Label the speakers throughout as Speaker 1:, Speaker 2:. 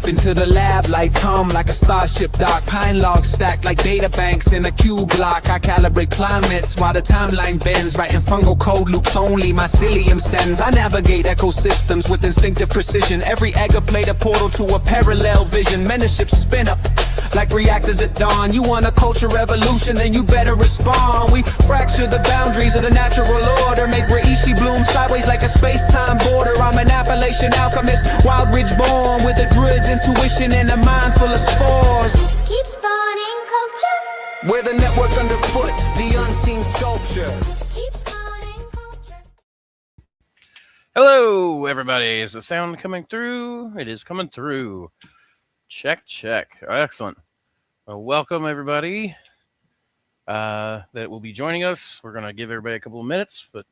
Speaker 1: into the lab, lights hum like a starship dock. Pine logs stacked like data banks in a cube block. I calibrate climates while the timeline bends, writing fungal code loops only mycelium sends. I navigate ecosystems with instinctive precision. Every egg played a portal to a parallel vision. Mentorships spin up like reactors at dawn. You want a culture revolution, then you better respond. We fracture the boundaries of the natural order, make Reishi bloom sideways like a space-time border. I'm an Appalachian alchemist, wild ridge born, with a druid's intuition and a mind full of spores.
Speaker 2: Keep spawning culture.
Speaker 1: We're the network underfoot, the unseen sculpture.
Speaker 2: Keep spawning culture.
Speaker 3: Hello, everybody. Is the sound coming through? It is coming through. Check, check. Excellent. Well, welcome, everybody that will be joining us. We're going to give everybody a couple of minutes, but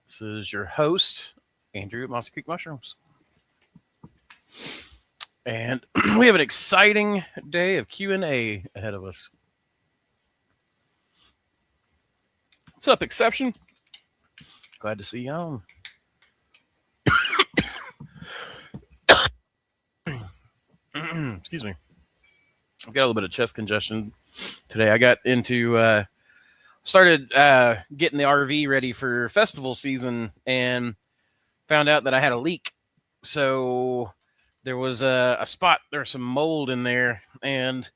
Speaker 3: this is your host, Andrew at Mossy Creek Mushrooms. And we have an exciting day of Q&A ahead of us. What's up, Exception? Glad to see you on. Excuse me. I've got a little bit of chest congestion today. I got into, started getting the RV ready for festival season and found out that I had a leak. So there was a spot, there was some mold in there, and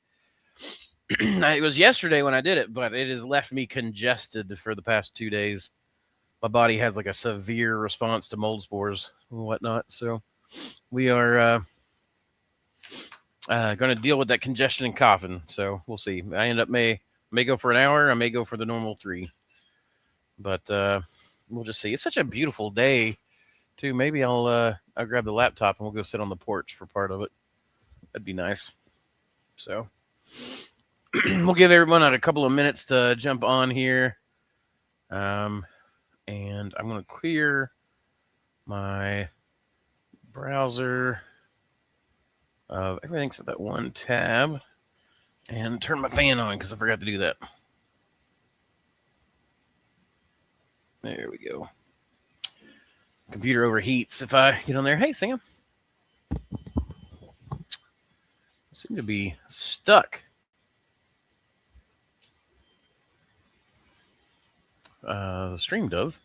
Speaker 3: it was yesterday when I did it, but it has left me congested for the past 2 days. My body has like a severe response to mold spores and whatnot. So we are going to deal with that congestion and coughing. So we'll see. I end up may go for an hour. I may go for the normal 3. But we'll just see. It's such a beautiful day, too. Maybe I'll grab the laptop and we'll go sit on the porch for part of it. That'd be nice. So we'll give everyone a couple of minutes to jump on here. And I'm going to clear my browser of everything except that one tab and turn my fan on because I forgot to do that. There we go. Computer overheats if I get on there. Hey, Sam. I seem to be stuck. The stream does.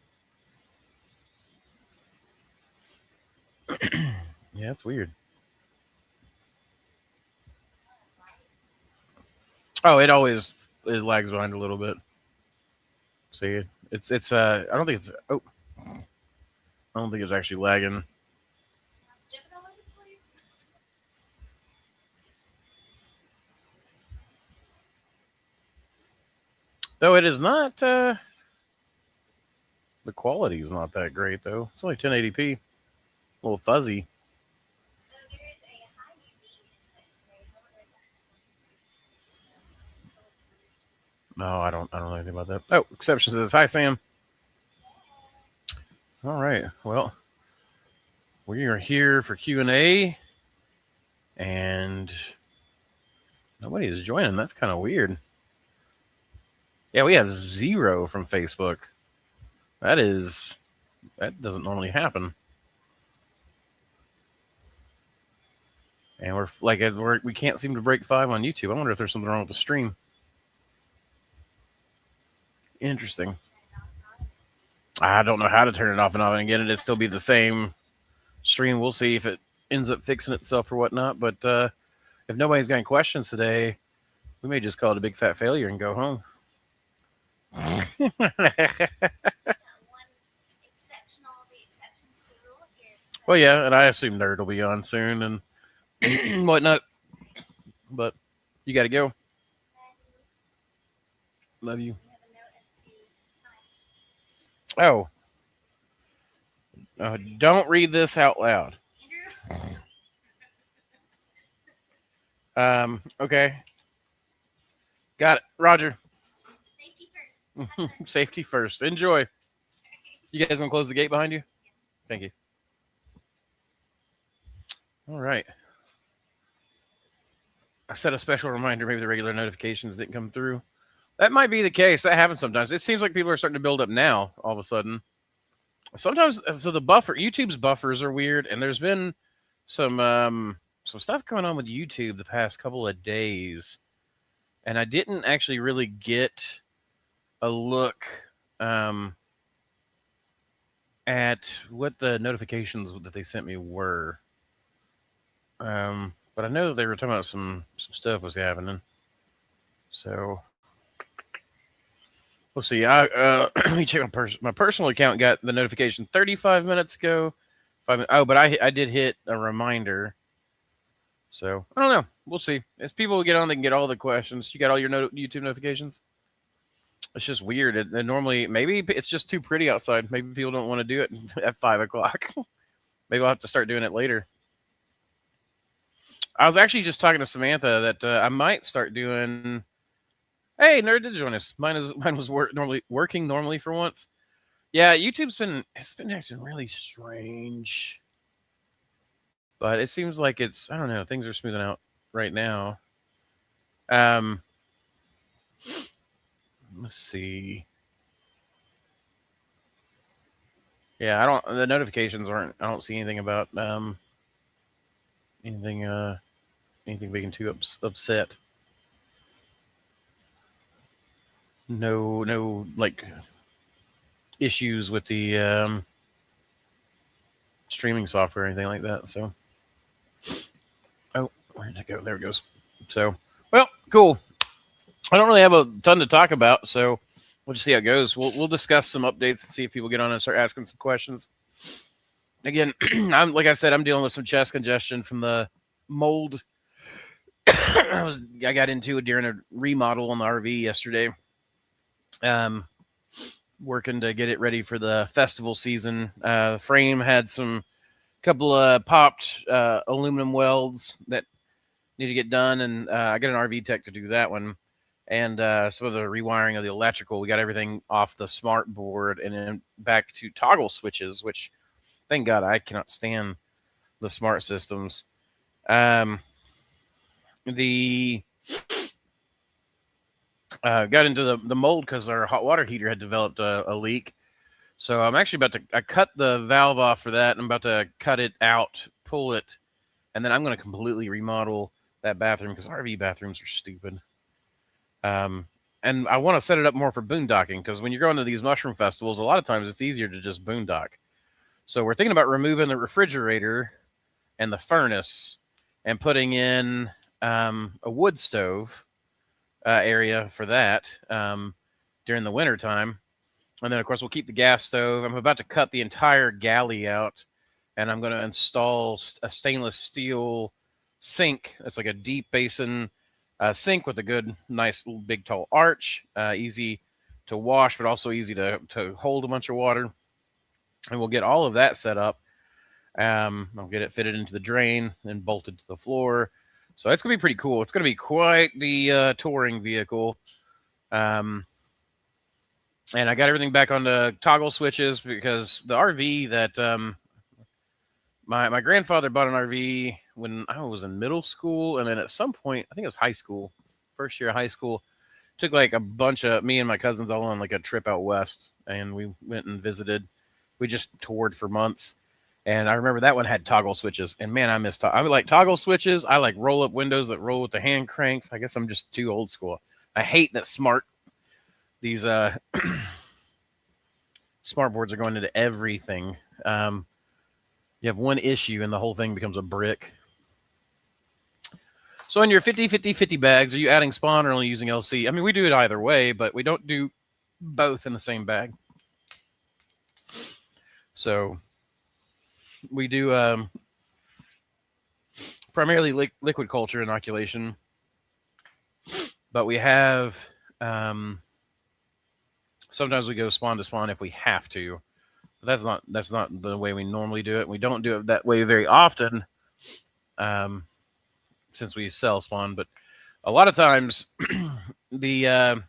Speaker 3: Yeah, it's weird. Oh, it lags behind a little bit. See, it's I don't think it's I don't think it's actually lagging. Though it is not the quality is not that great though. It's only 1080p. A little fuzzy. No, I don't know anything about that. Oh, Exception says, hi, Sam. All right. Well, we are here for Q&A, and nobody is joining. That's kind of weird. Yeah, we have 0 from Facebook. That doesn't normally happen. And we can't seem to break 5 on YouTube. I wonder if there's something wrong with the stream. Interesting. I don't know how to turn it off and on again. It'd still be the same stream. We'll see if it ends up fixing itself or whatnot. But if nobody's got any questions today, we may just call it a big fat failure and go home. Well, yeah, and I assume Nerd will be on soon and whatnot. But you got to go. Love you. Oh. Don't read this out loud. Okay. Got it. Roger.
Speaker 2: Safety first.
Speaker 3: Safety first. Enjoy. You guys want to close the gate behind you? Thank you. All right. I set a special reminder. Maybe the regular notifications didn't come through. That might be the case. That happens sometimes. It seems like people are starting to build up now all of a sudden. Sometimes, so the YouTube's buffers are weird, and there's been some some stuff going on with YouTube the past couple of days, and I didn't actually really get a look at what the notifications that they sent me were. But I know they were talking about some stuff was happening. So we'll see. Let me check my personal account. Got the notification 35 minutes ago. But I did hit a reminder. So I don't know. We'll see. As people get on, they can get all the questions. You got all your YouTube notifications. It's just weird. And normally, maybe it's just too pretty outside. Maybe people don't want to do it at 5 o'clock. Maybe I'll have to start doing it later. I was actually just talking to Samantha that I might start doing. Hey, Nerd did join us. Mine was working normally for once. Yeah, YouTube's been acting really strange, but it seems like I don't know, things are smoothing out right now. Let's see. Yeah, the notifications aren't. I don't see anything about anything being too upset. No, like issues with the streaming software or anything like that. So, oh, where did it go? There it goes. So, well, cool. I don't really have a ton to talk about, so we'll just see how it goes. We'll discuss some updates and see if people get on and start asking some questions. Again, like I said, I'm dealing with some chest congestion from the mold. I got into it during a remodel on the RV yesterday. Working to get it ready for the festival season. The frame had some couple of popped aluminum welds that need to get done, and I got an RV tech to do that one. And some of the rewiring of the electrical, we got everything off the smart board and then back to toggle switches, which thank God I cannot stand the smart systems. Got into the mold because our hot water heater had developed a leak. So I'm actually I cut the valve off for that. And I'm about to cut it out, pull it, and then I'm going to completely remodel that bathroom because RV bathrooms are stupid. And I want to set it up more for boondocking because when you're going to these mushroom festivals, a lot of times it's easier to just boondock. So we're thinking about removing the refrigerator and the furnace and putting in a wood stove area for that during the winter time. And then, of course, we'll keep the gas stove. I'm about to cut the entire galley out, and I'm going to install a stainless steel sink. It's like a deep basin sink with a good, nice, big, tall arch. Easy to wash, but also easy to hold a bunch of water. And we'll get all of that set up. I'll get it fitted into the drain and bolted to the floor. So it's going to be pretty cool. It's going to be quite the touring vehicle. And I got everything back onto toggle switches because the RV that my grandfather bought an RV when I was in middle school. And then at some point, I think it was high school, first year of high school, took like a bunch of me and my cousins all on like a trip out west. And we went and visited. We just toured for months. And I remember that one had toggle switches. And man, I miss I like toggle switches. I like roll up windows that roll with the hand cranks. I guess I'm just too old school. I hate that these smart boards are going into everything. You have one issue and the whole thing becomes a brick. So in your 50-50-50 bags, are you adding spawn or only using LC? I mean, we do it either way, but we don't do both in the same bag. So we do primarily liquid culture inoculation, but we have sometimes we go spawn to spawn if we have to. But that's not the way we normally do it. We don't do it that way very often, since we sell spawn. But a lot of times, the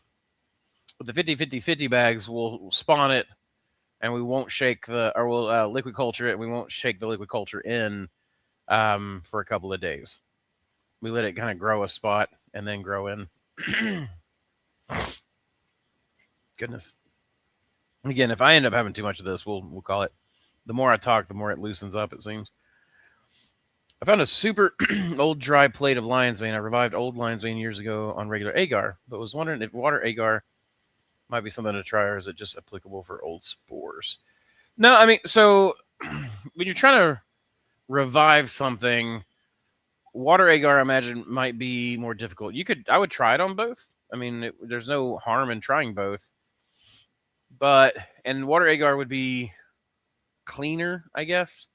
Speaker 3: 50-50-50 bags will spawn it, and we won't shake we'll liquid culture it. And we won't shake the liquid culture in for a couple of days. We let it kind of grow a spot and then grow in. Goodness. Again, if I end up having too much of this, we'll call it. The more I talk, the more it loosens up, it seems. I found a super old dry plate of lion's mane. I revived old lion's mane years ago on regular agar, but was wondering if water agar might be something to try, or is it just applicable for old spores? No, I mean, so when you're trying to revive something, water agar, I imagine, might be more difficult. I would try it on both. I mean, there's no harm in trying both, and water agar would be cleaner, I guess.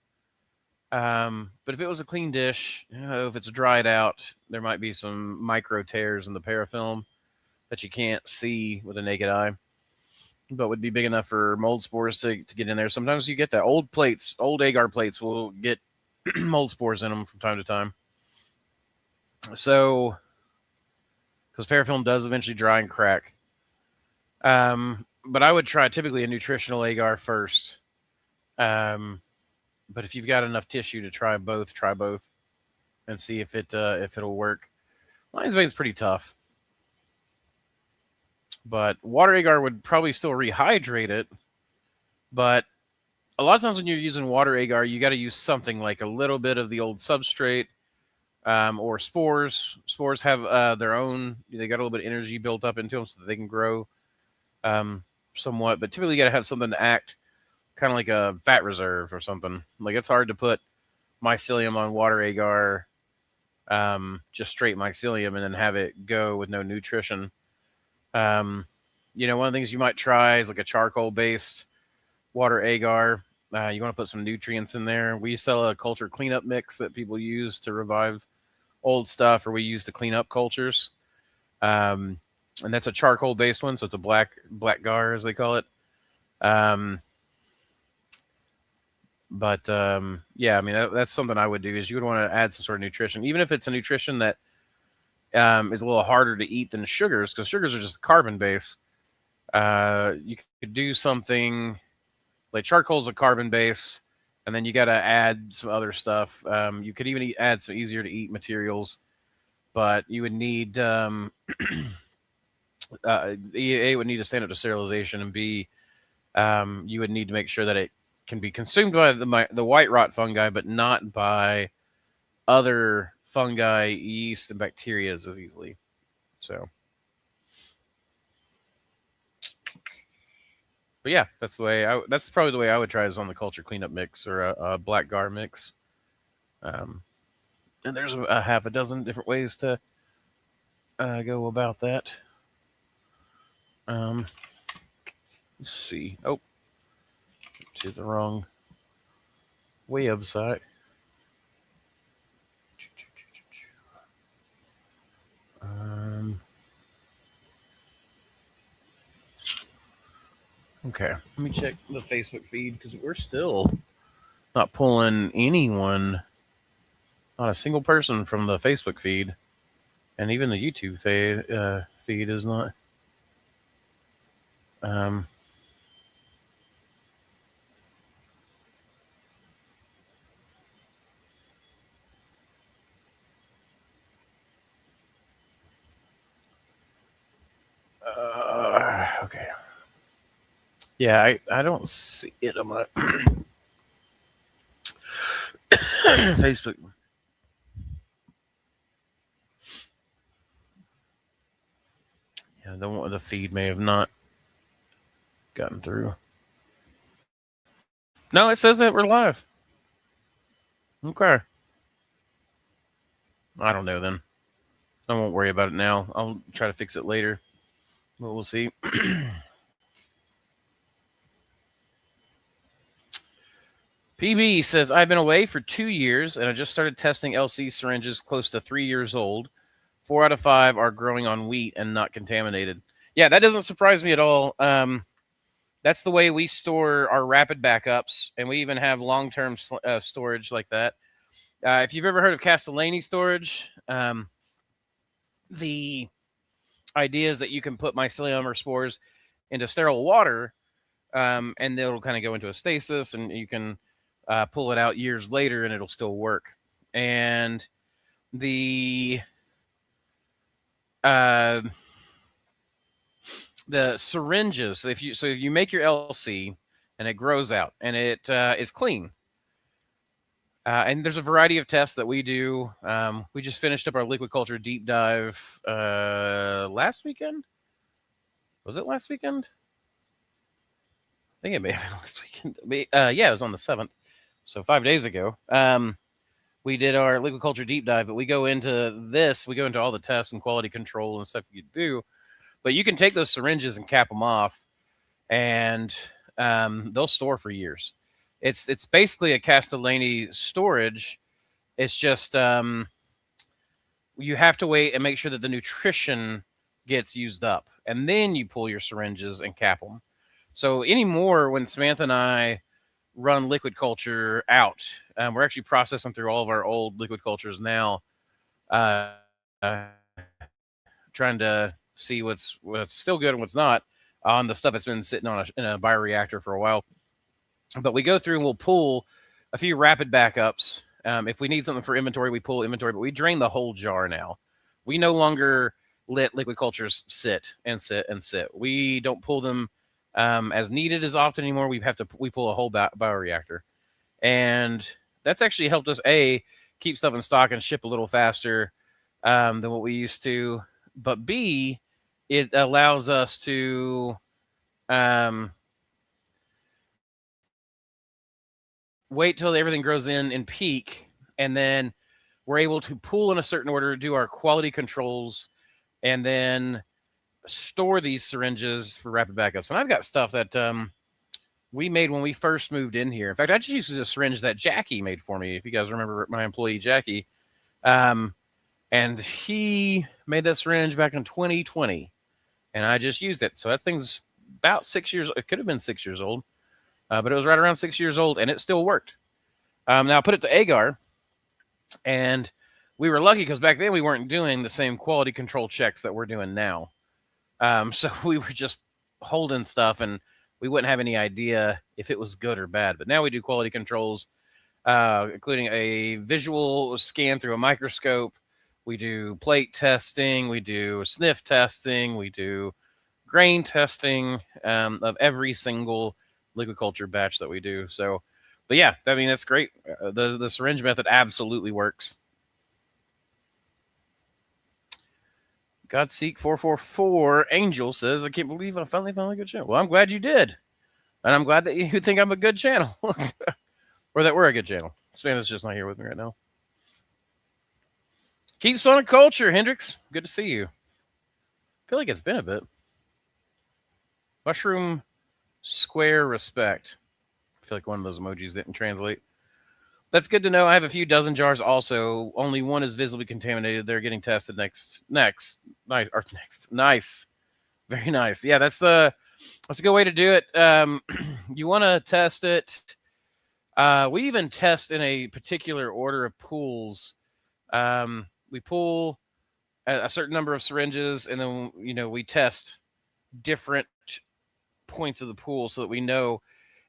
Speaker 3: But if it was a clean dish, if it's dried out, there might be some micro tears in the parafilm that you can't see with a naked eye, but would be big enough for mold spores to get in there. Sometimes you get that. Old agar plates will get mold spores in them from time to time. So, because parafilm does eventually dry and crack. But I would try typically a nutritional agar first. But if you've got enough tissue to try both and see if it'll work. Lion's mane is pretty tough, but water agar would probably still rehydrate it. But a lot of times when you're using water agar, you got to use something like a little bit of the old substrate, or spores. Spores have their own. They got a little bit of energy built up into them so that they can grow somewhat. But typically, you got to have something to act kind of like a fat reserve or something. Like, it's hard to put mycelium on water agar, just straight mycelium, and then have it go with no nutrition. One of the things you might try is like a charcoal-based water agar. You want to put some nutrients in there. We sell a culture cleanup mix that people use to revive old stuff, or we use to clean up cultures. And that's a charcoal-based one, so it's a black gar, as they call it. Yeah, I mean, that's something I would do, is you would want to add some sort of nutrition, even if it's a nutrition that is a little harder to eat than sugars, because sugars are just carbon base. You could do something like charcoal's a carbon base, and then you got to add some other stuff. You could even add some easier to eat materials, but you would need A, would need to stand up to sterilization, and B, you would need to make sure that it can be consumed by the white rot fungi, but not by other fungi, yeast, and bacteria as easily. So, but yeah, that's the way. That's probably the way I would try, is on the culture cleanup mix, or a black gar mix. And there's a half a dozen different ways to go about that. Let's see. Oh, to the wrong website. Okay, let me check the Facebook feed, because we're still not pulling anyone, not a single person from the Facebook feed, and even the YouTube feed is not. Okay. Yeah, I don't see it on my Facebook. Yeah, the feed may have not gotten through. No, it says that we're live. Okay. I don't know then. I won't worry about it now. I'll try to fix it later. But we'll see. PB says, I've been away for 2 years, and I just started testing LC syringes close to 3 years old. 4 out of 5 are growing on wheat and not contaminated. Yeah, that doesn't surprise me at all. That's the way we store our rapid backups, and we even have long-term storage like that. If you've ever heard of Castellani storage, the idea is that you can put mycelium or spores into sterile water, and it'll kind of go into a stasis, and you can pull it out years later, and it'll still work. And the syringes, if you make your LC and it grows out and it is clean, And there's a variety of tests that we do. We just finished up our liquid culture deep dive last weekend. Was it last weekend? I think it may have been last weekend. Yeah, it was on the 7th. So 5 days ago. We did our liquid culture deep dive, but we go into this. We go into all the tests and quality control and stuff you do. But you can take those syringes and cap them off, and they'll store for years. It's basically a Castellani storage. It's just you have to wait and make sure that the nutrition gets used up, and then you pull your syringes and cap them. So anymore, when Samantha and I run liquid culture out, we're actually processing through all of our old liquid cultures now, uh, trying to see what's still good and what's not on the stuff that's been sitting on in a bioreactor for a while. But we go through and we'll pull a few rapid backups. If we need something for inventory, we pull inventory, but we drain the whole jar now. We no longer let liquid cultures sit and sit and sit. We don't pull them as needed as often anymore. We pull a whole bioreactor, and that's actually helped us keep stuff in stock and ship a little faster than what we used to. But B, it allows us to wait till everything grows in peak, and then we're able to pull in a certain order, do our quality controls, and then store these syringes for rapid backups. And I've got stuff that we made when we first moved in here. In fact, I just used a syringe that Jackie made for me. If you guys remember my employee, Jackie. And he made that syringe back in 2020, and I just used it. So that thing's about 6 years. It could have been 6 years old, but it was right around 6 years old, and it still worked. Now I put it to agar, and we were lucky because back then we weren't doing the same quality control checks that we're doing now. So we were just holding stuff, and we wouldn't have any idea if it was good or bad. But now we do quality controls, including a visual scan through a microscope. We do plate testing. We do sniff testing. We do grain testing of every single liquid culture batch that we do. So, but yeah, I mean, that's great. The syringe method absolutely works. Godseek 444 Angel says, I can't believe I finally found a good channel. Well, I'm glad you did. And I'm glad that you think I'm a good channel. Or that we're a good channel. Samantha's just not here with me right now. Keep spawning culture, Hendrix. Good to see you. I feel like it's been a bit. Mushroom square respect. I feel like one of those emojis didn't translate. That's good to know. I have a few dozen jars also. Only one is visibly contaminated. They're getting tested next. Nice. Very nice. Yeah, that's a good way to do it. You want to test it. We even test in a particular order of pools. We pull a certain number of syringes, and then we test different points of the pool so that we know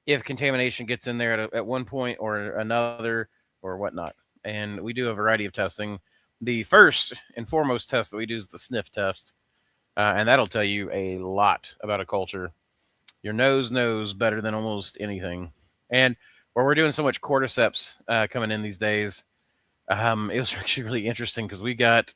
Speaker 3: if contamination gets in there at one point or another or whatnot. And we do a variety of testing. The first and foremost test that we do is the sniff test, and that'll tell you a lot about a culture. Your nose knows better than almost anything. And where we're doing so much cordyceps coming in these days, it was actually really interesting because we got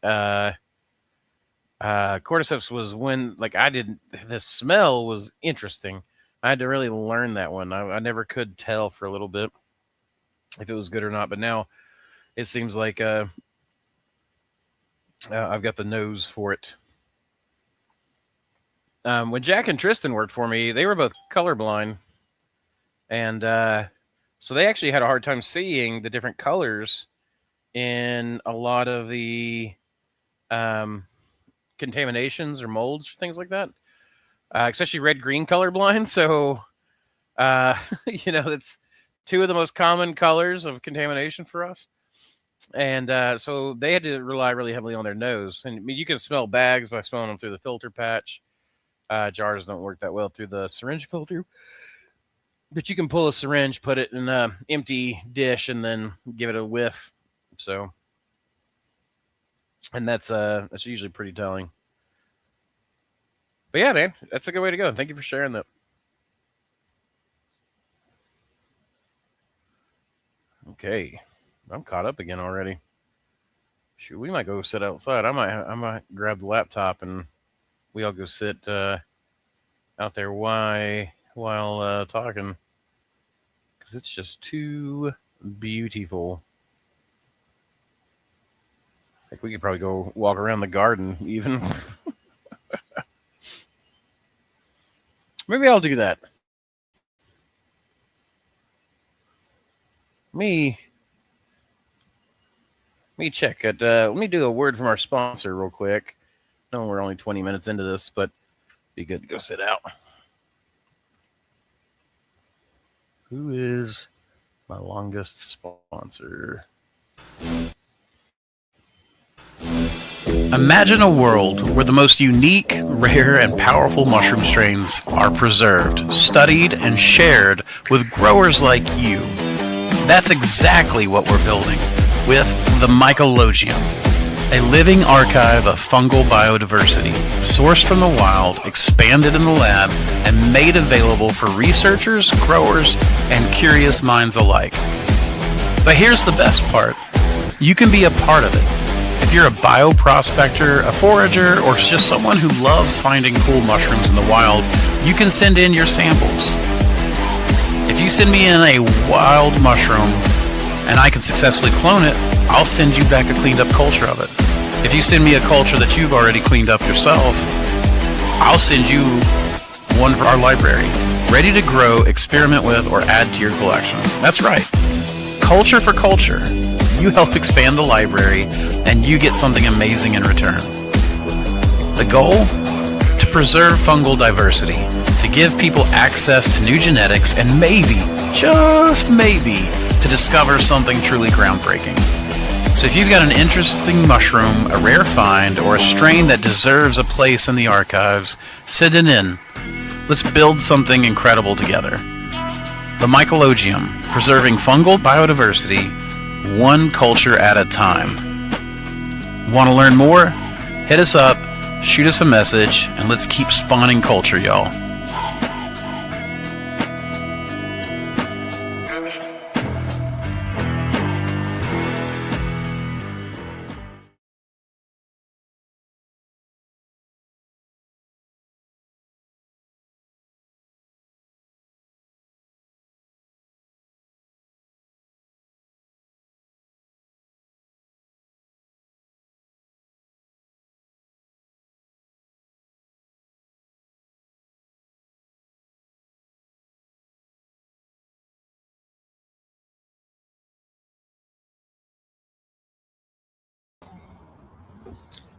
Speaker 3: cordyceps was when the smell was interesting. I had to really learn that one. I never could tell for a little bit if it was good or not, but now it seems like I've got the nose for it. When Jack and Tristan worked for me, they were both colorblind, and so they actually had a hard time seeing the different colors in a lot of the contaminations or molds or things like that, especially red-green colorblind. So, it's two of the most common colors of contamination for us. And so they had to rely really heavily on their nose. And I mean, you can smell bags by smelling them through the filter patch. Jars don't work that well through the syringe filter. But you can pull a syringe, put it in an empty dish, and then give it a whiff. So, and that's usually pretty telling. But yeah, man, that's a good way to go. Thank you for sharing that. Okay. I'm caught up again already. Shoot, we might go sit outside. I might grab the laptop and we all go sit out there while talking because it's just too beautiful. Like we could probably go walk around the garden even. Maybe I'll do that. Me check it. Let me do a word from our sponsor real quick. No, we're only 20 minutes into this, but be good to go sit out. Who is my longest sponsor? Imagine a world where the most unique, rare, and powerful mushroom strains are preserved, studied, and shared with growers like you. That's exactly what we're building with the Mycologeum, a living archive of fungal biodiversity, sourced from the wild, expanded in the lab, and made available for researchers, growers, and curious minds alike. But here's the best part. You can be a part of it. If you're a bioprospector, a forager, or just someone who loves finding cool mushrooms in the wild, you can send in your samples. If you send me in a wild mushroom and I can successfully clone it, I'll send you back a cleaned up culture of it. If you send me a culture that you've already cleaned up yourself, I'll send you one for our library, ready to grow, experiment with, or add to your collection. That's right. Culture for culture. You help expand the library, and you get something amazing in return. The goal? To preserve fungal diversity, to give people access to new genetics, and maybe, just maybe, to discover something truly groundbreaking. So if you've got an interesting mushroom, a rare find, or a strain that deserves a place in the archives, send it in. Let's build something incredible together. The Mycologeum, preserving fungal biodiversity, one culture at a time. Want to learn more? Hit us up, shoot us a message, and let's keep spawning culture, y'all.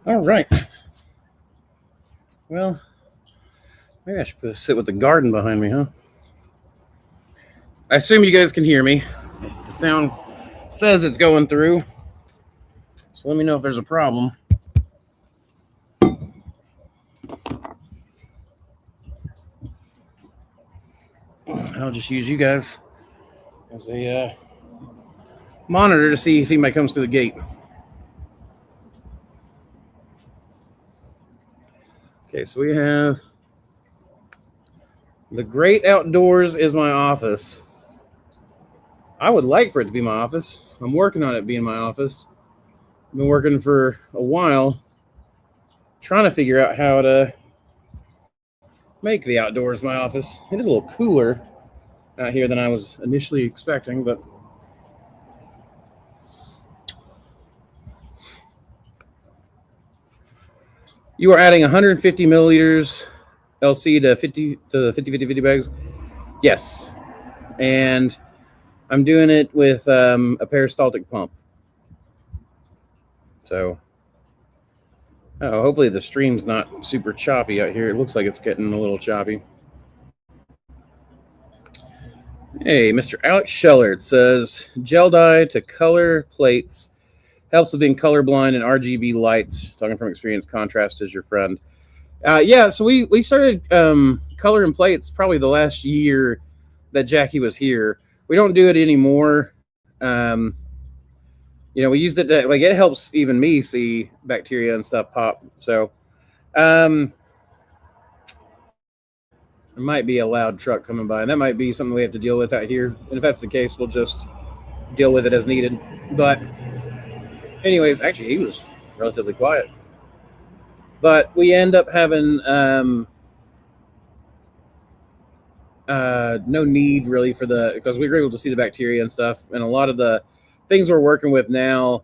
Speaker 3: All right. Well, maybe I should sit with the garden behind me, huh? I assume you guys can hear me. The sound says it's going through. So let me know if there's a problem. I'll just use you guys as a monitor to see if anybody comes through the gate. Okay, so we have the great outdoors is my office. I would like for it to be my office. I'm working on it being my office. I've been working for a while trying to figure out how to make the outdoors my office. It is a little cooler out here than I was initially expecting, but you are adding 150 milliliters LC to 50 bags. Yes. And I'm doing it with a peristaltic pump. So, hopefully the stream's not super choppy out here. It looks like it's getting a little choppy. Hey, Mr. Alex Schellert says, gel dye to color plates helps with being colorblind and RGB lights. Talking from experience, contrast is your friend. Yeah, so we started coloring plates probably the last year that Jackie was here. We don't do it anymore. We used it to, like, it helps even me see bacteria and stuff pop. So, there might be a loud truck coming by, and that might be something we have to deal with out here. And if that's the case, we'll just
Speaker 4: deal with it as needed. But anyways, actually, he was relatively quiet. But we end up having no need really for because we were able to see the bacteria and stuff, and a lot of the things we're working with now,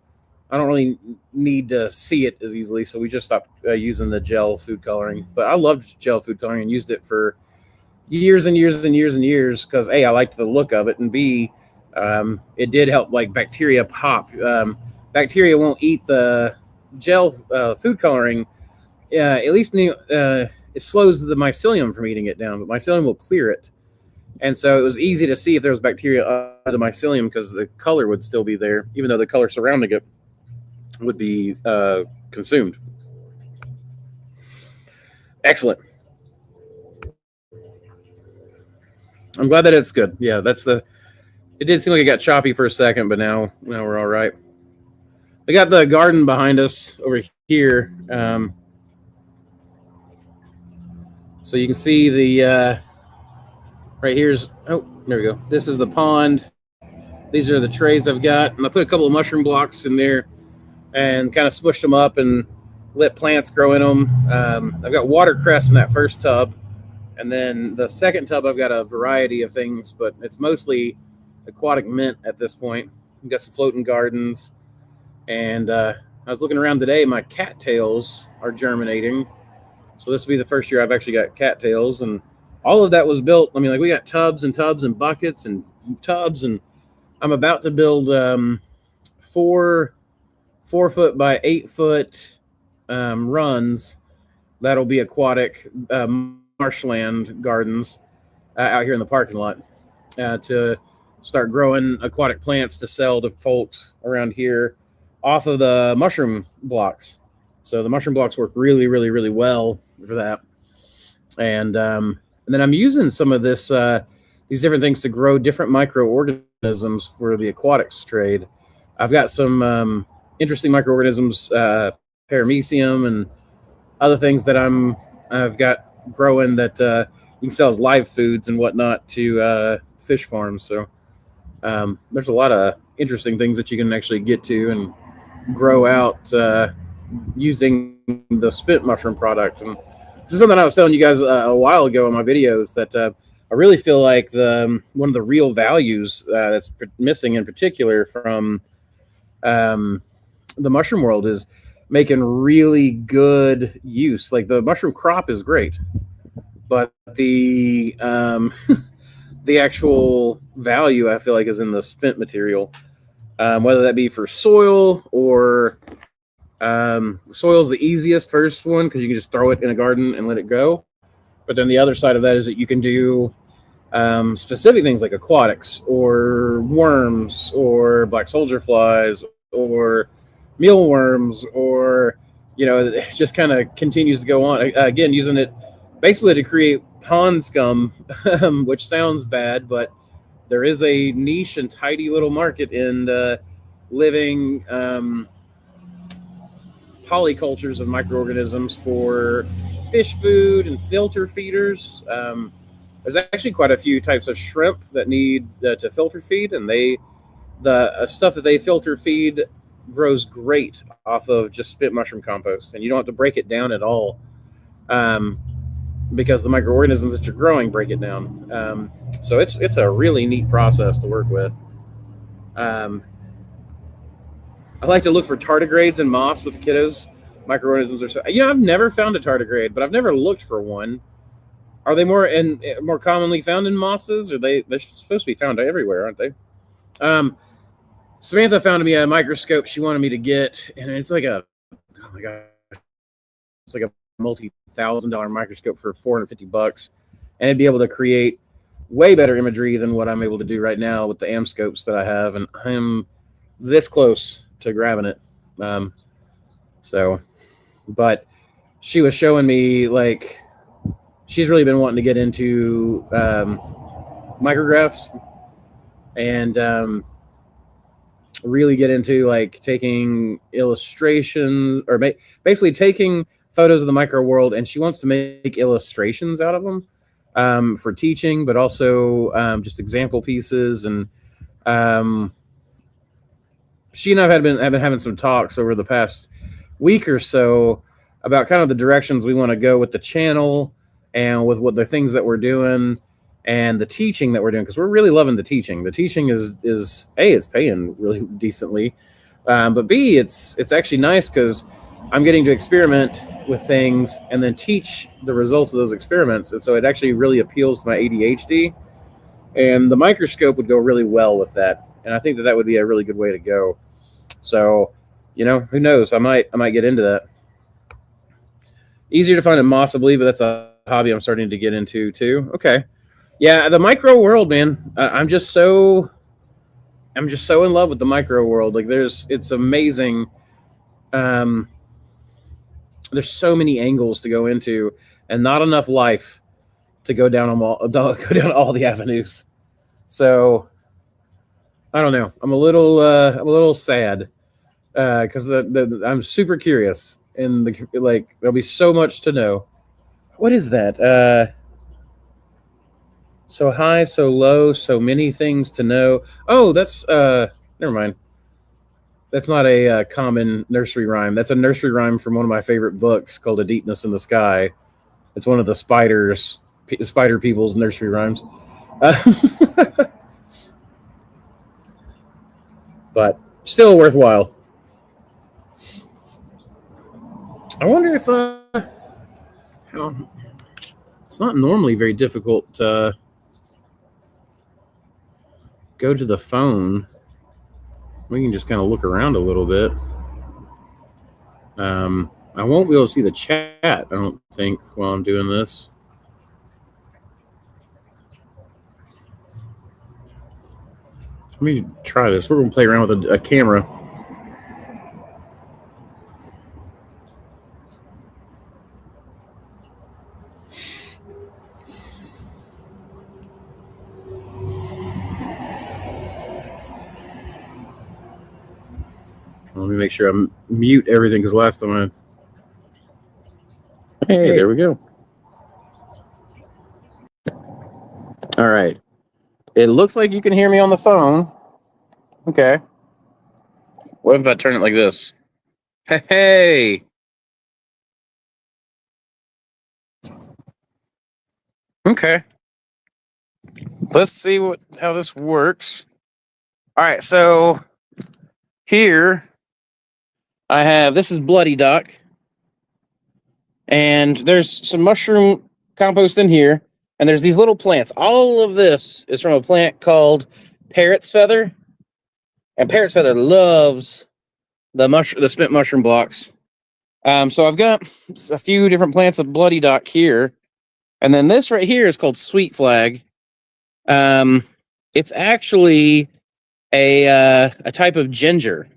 Speaker 4: I don't really need to see it as easily, so we just stopped using the gel food coloring. But I loved gel food coloring and used it for years and years and years and years because A, I liked the look of it, and B, it did help like bacteria pop. Bacteria won't eat the gel food coloring. At least it slows the mycelium from eating it down, but mycelium will clear it. And so it was easy to see if there was bacteria under the mycelium because the color would still be there, even though the color surrounding it would be consumed. Excellent. I'm glad that it's good. Yeah, it did seem like it got choppy for a second, but now we're all right. We got the garden behind us over here. So you can see the right here's, oh, there we go. This is the pond. These are the trays I've got, and I put a couple of mushroom blocks in there and kind of smushed them up and let plants grow in them. I've got watercress in that first tub, and then the second tub I've got a variety of things, but it's mostly aquatic mint at this point. I've got some floating gardens, and I was looking around today. My cattails are germinating, so this will be the first year I've actually got cattails, and all of that was built. I mean, like we got tubs and tubs and buckets and tubs, and I'm about to build 4 4-foot by 8-foot runs that'll be aquatic marshland gardens out here in the parking lot to start growing aquatic plants to sell to folks around here off of the mushroom blocks. So the mushroom blocks work really, really, really well for that. And then I'm using some of this these different things to grow different microorganisms for the aquatics trade. I've got some interesting microorganisms, paramecium and other things that I've got growing that you can sell as live foods and whatnot to fish farms. So there's a lot of interesting things that you can actually get to and grow out using the spent mushroom product. And this is something I was telling you guys a while ago in my videos that I really feel like one of the real values that's missing in particular from the mushroom world is making really good use. Like the mushroom crop is great, but the the actual value I feel like is in the spent material, whether that be for soil or soil is the easiest first one because you can just throw it in a garden and let it go. But then the other side of that is that you can do specific things like aquatics or worms or black soldier flies or mealworms, or it just kind of continues to go on. Again, using it basically to create pond scum, which sounds bad, but there is a niche and tidy little market in living polycultures of microorganisms for fish food and filter feeders. There's actually quite a few types of shrimp that need to filter feed, and the stuff that they filter feed grows great off of just spent mushroom compost, and you don't have to break it down at all because the microorganisms that you're growing break it down. So it's a really neat process to work with. I like to look for tardigrades and moss with the kiddos. Microorganisms are I've never found a tardigrade, but I've never looked for one. Are they more commonly found in mosses? Or they're supposed to be found everywhere, aren't they? Samantha found me a microscope she wanted me to get, and it's like oh my gosh, it's like a multi-$1,000 microscope for $450, and it'd be able to create way better imagery than what I'm able to do right now with the AM scopes that I have, and I'm this close to grabbing it. But she was showing me, like, she's really been wanting to get into micrographs and really get into like taking illustrations or basically taking photos of the micro world, and she wants to make illustrations out of them for teaching, but also just example pieces and she and I have been having some talks over the past week or so about kind of the directions we want to go with the channel and with what the things that we're doing and the teaching that we're doing, because we're really loving the teaching. The teaching is A, it's paying really decently, but B, it's actually nice because I'm getting to experiment with things and then teach the results of those experiments, and so it actually really appeals to my ADHD. And the microscope would go really well with that, and I think that would be a really good way to go. So, who knows? I might get into that. Easier to find in moss, I believe, but that's a hobby I'm starting to get into too. Okay, yeah, the micro world, man. I'm just so in love with the micro world. Like, it's amazing. There's so many angles to go into, and not enough life to go down all the avenues. So I don't know. I'm a little sad because I'm super curious, and there'll be so much to know. What is that? So high, so low, so many things to know. Oh, that's never mind. That's not a common nursery rhyme. That's a nursery rhyme from one of my favorite books called A Deepness in the Sky. It's one of the spider people's nursery rhymes. But still worthwhile. I wonder if it's not normally very difficult to go to the phone. We can just kind of look around a little bit. I won't be able to see the chat, I don't think, while I'm doing this. Let me try this. We're going to play around with a camera. Let me make sure I mute everything, because last time Hey, there we go. All right. It looks like you can hear me on the phone. Okay. What if I turn it like this? Hey. Okay. Let's see how this works. All right, so here I have, this is Bloody Dock. And there's some mushroom compost in here. And there's these little plants. All of this is from a plant called Parrot's Feather. And Parrot's Feather loves the spent mushroom blocks. So I've got a few different plants of Bloody Dock here. And then this right here is called Sweet Flag. It's actually a type of ginger.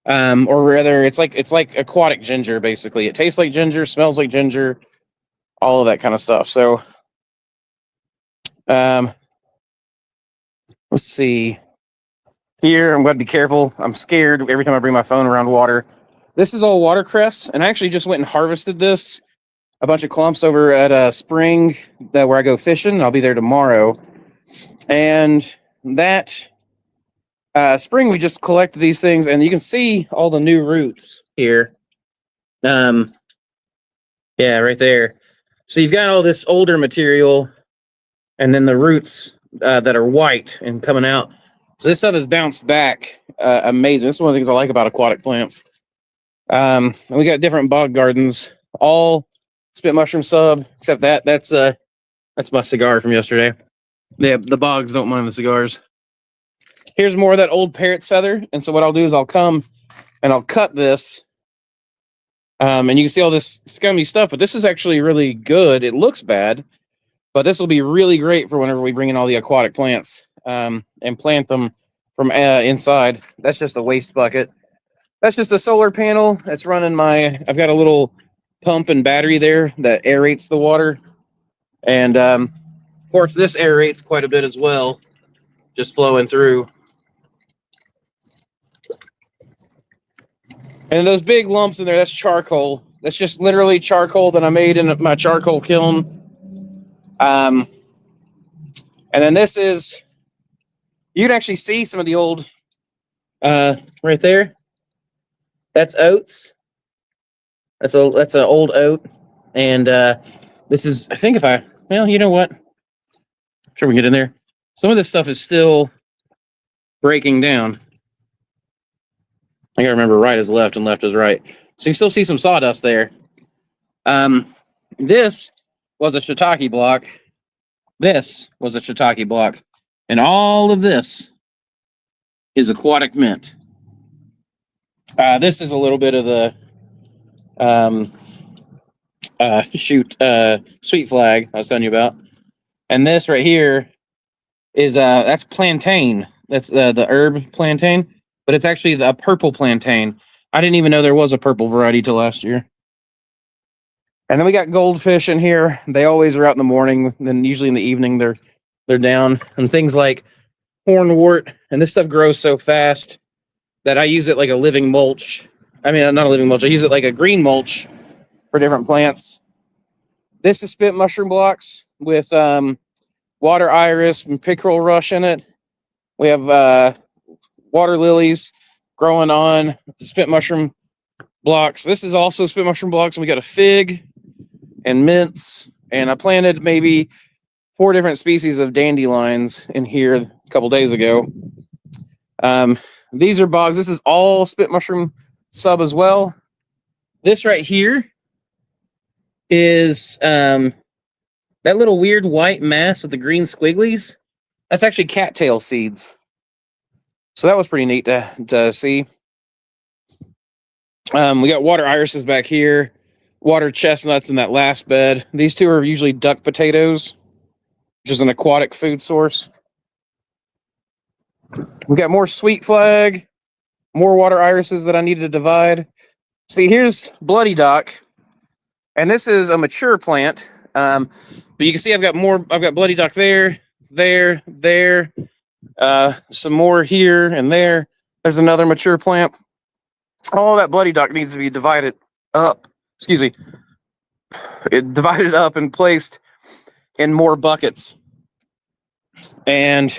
Speaker 4: Or rather, it's like aquatic ginger, basically. It tastes like ginger, smells like ginger, all of that kind of stuff. So, let's see. Here, I'm going to be careful. I'm scared every time I bring my phone around water. This is all watercress, and I actually just went and harvested this, a bunch of clumps over at a spring where I go fishing. I'll be there tomorrow. And that spring, we just collected these things, and you can see all the new roots here. Yeah, right there. So you've got all this older material, and then the roots that are white and coming out. So this stuff has bounced back. Amazing. This is one of the things I like about aquatic plants. And we got different bog gardens, all spent mushroom sub, except that's my cigar from yesterday. The bogs don't mind the cigars. Here's more of that old Parrot's Feather. And so what I'll do is I'll come and I'll cut this. And you can see all this scummy stuff, but this is actually really good. It looks bad, but this will be really great for whenever we bring in all the aquatic plants and plant them from inside. That's just a waste bucket. That's just a solar panel. That's running I've got a little pump and battery there that aerates the water. And of course, this aerates quite a bit as well, just flowing through. And those big lumps in there, that's charcoal. That's just literally charcoal that I made in my charcoal kiln. And then this is, you can actually see some of the old Right there, that's oats. That's an old oat, and this is, I think, well, you know what? I'm sure we can get in there. Some of this stuff is still breaking down. I gotta remember, right is left and left is right. So you still see some sawdust there. This was a shiitake block. This was a shiitake block, and all of this is aquatic mint. This is a little bit of the sweet flag I was telling you about, and this right here is that's plantain. That's the herb plantain, but it's actually the purple plantain. I didn't even know there was a purple variety till last year. And then we got goldfish in here. They always are out in the morning. Then usually in the evening they're down. And things like hornwort. And this stuff grows so fast that I use it like a living mulch. I mean, not a living mulch. I use it like a green mulch for different plants. This is spent mushroom blocks with water iris and pickerel rush in it. We have water lilies growing on spent mushroom blocks. This is also spent mushroom blocks. And we got a fig and mints, and I planted maybe 4 different species of dandelions in here a couple days ago. These are bogs. This is all spent mushroom sub as well. This right here is that little weird white mass with the green squigglies. That's actually cattail seeds. So that was pretty neat to see. We got water irises back here, water chestnuts in that last bed. These 2 are usually duck potatoes, which is an aquatic food source. We got more sweet flag, more water irises that I needed to divide. See, here's bloody dock, and this is a mature plant. But you can see I've got bloody dock there, some more here and there. There's another mature plant. All that bloody dock needs to be divided up. Divided up and placed in more buckets. And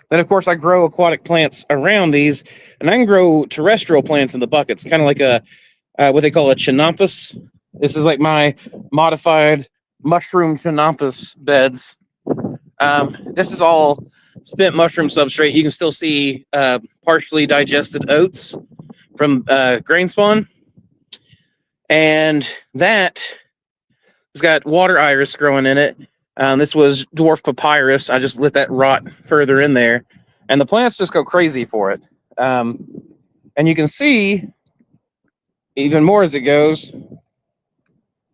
Speaker 4: then, of course, I grow aquatic plants around these, and I can grow terrestrial plants in the buckets, kind of like a what they call a chinampus. This is like my modified mushroom chinampus beds. This is all spent mushroom substrate. You can still see partially digested oats from grain spawn. And that has got water iris growing in it. This was dwarf papyrus. I just let that rot further in there. And the plants just go crazy for it. And you can see even more as it goes.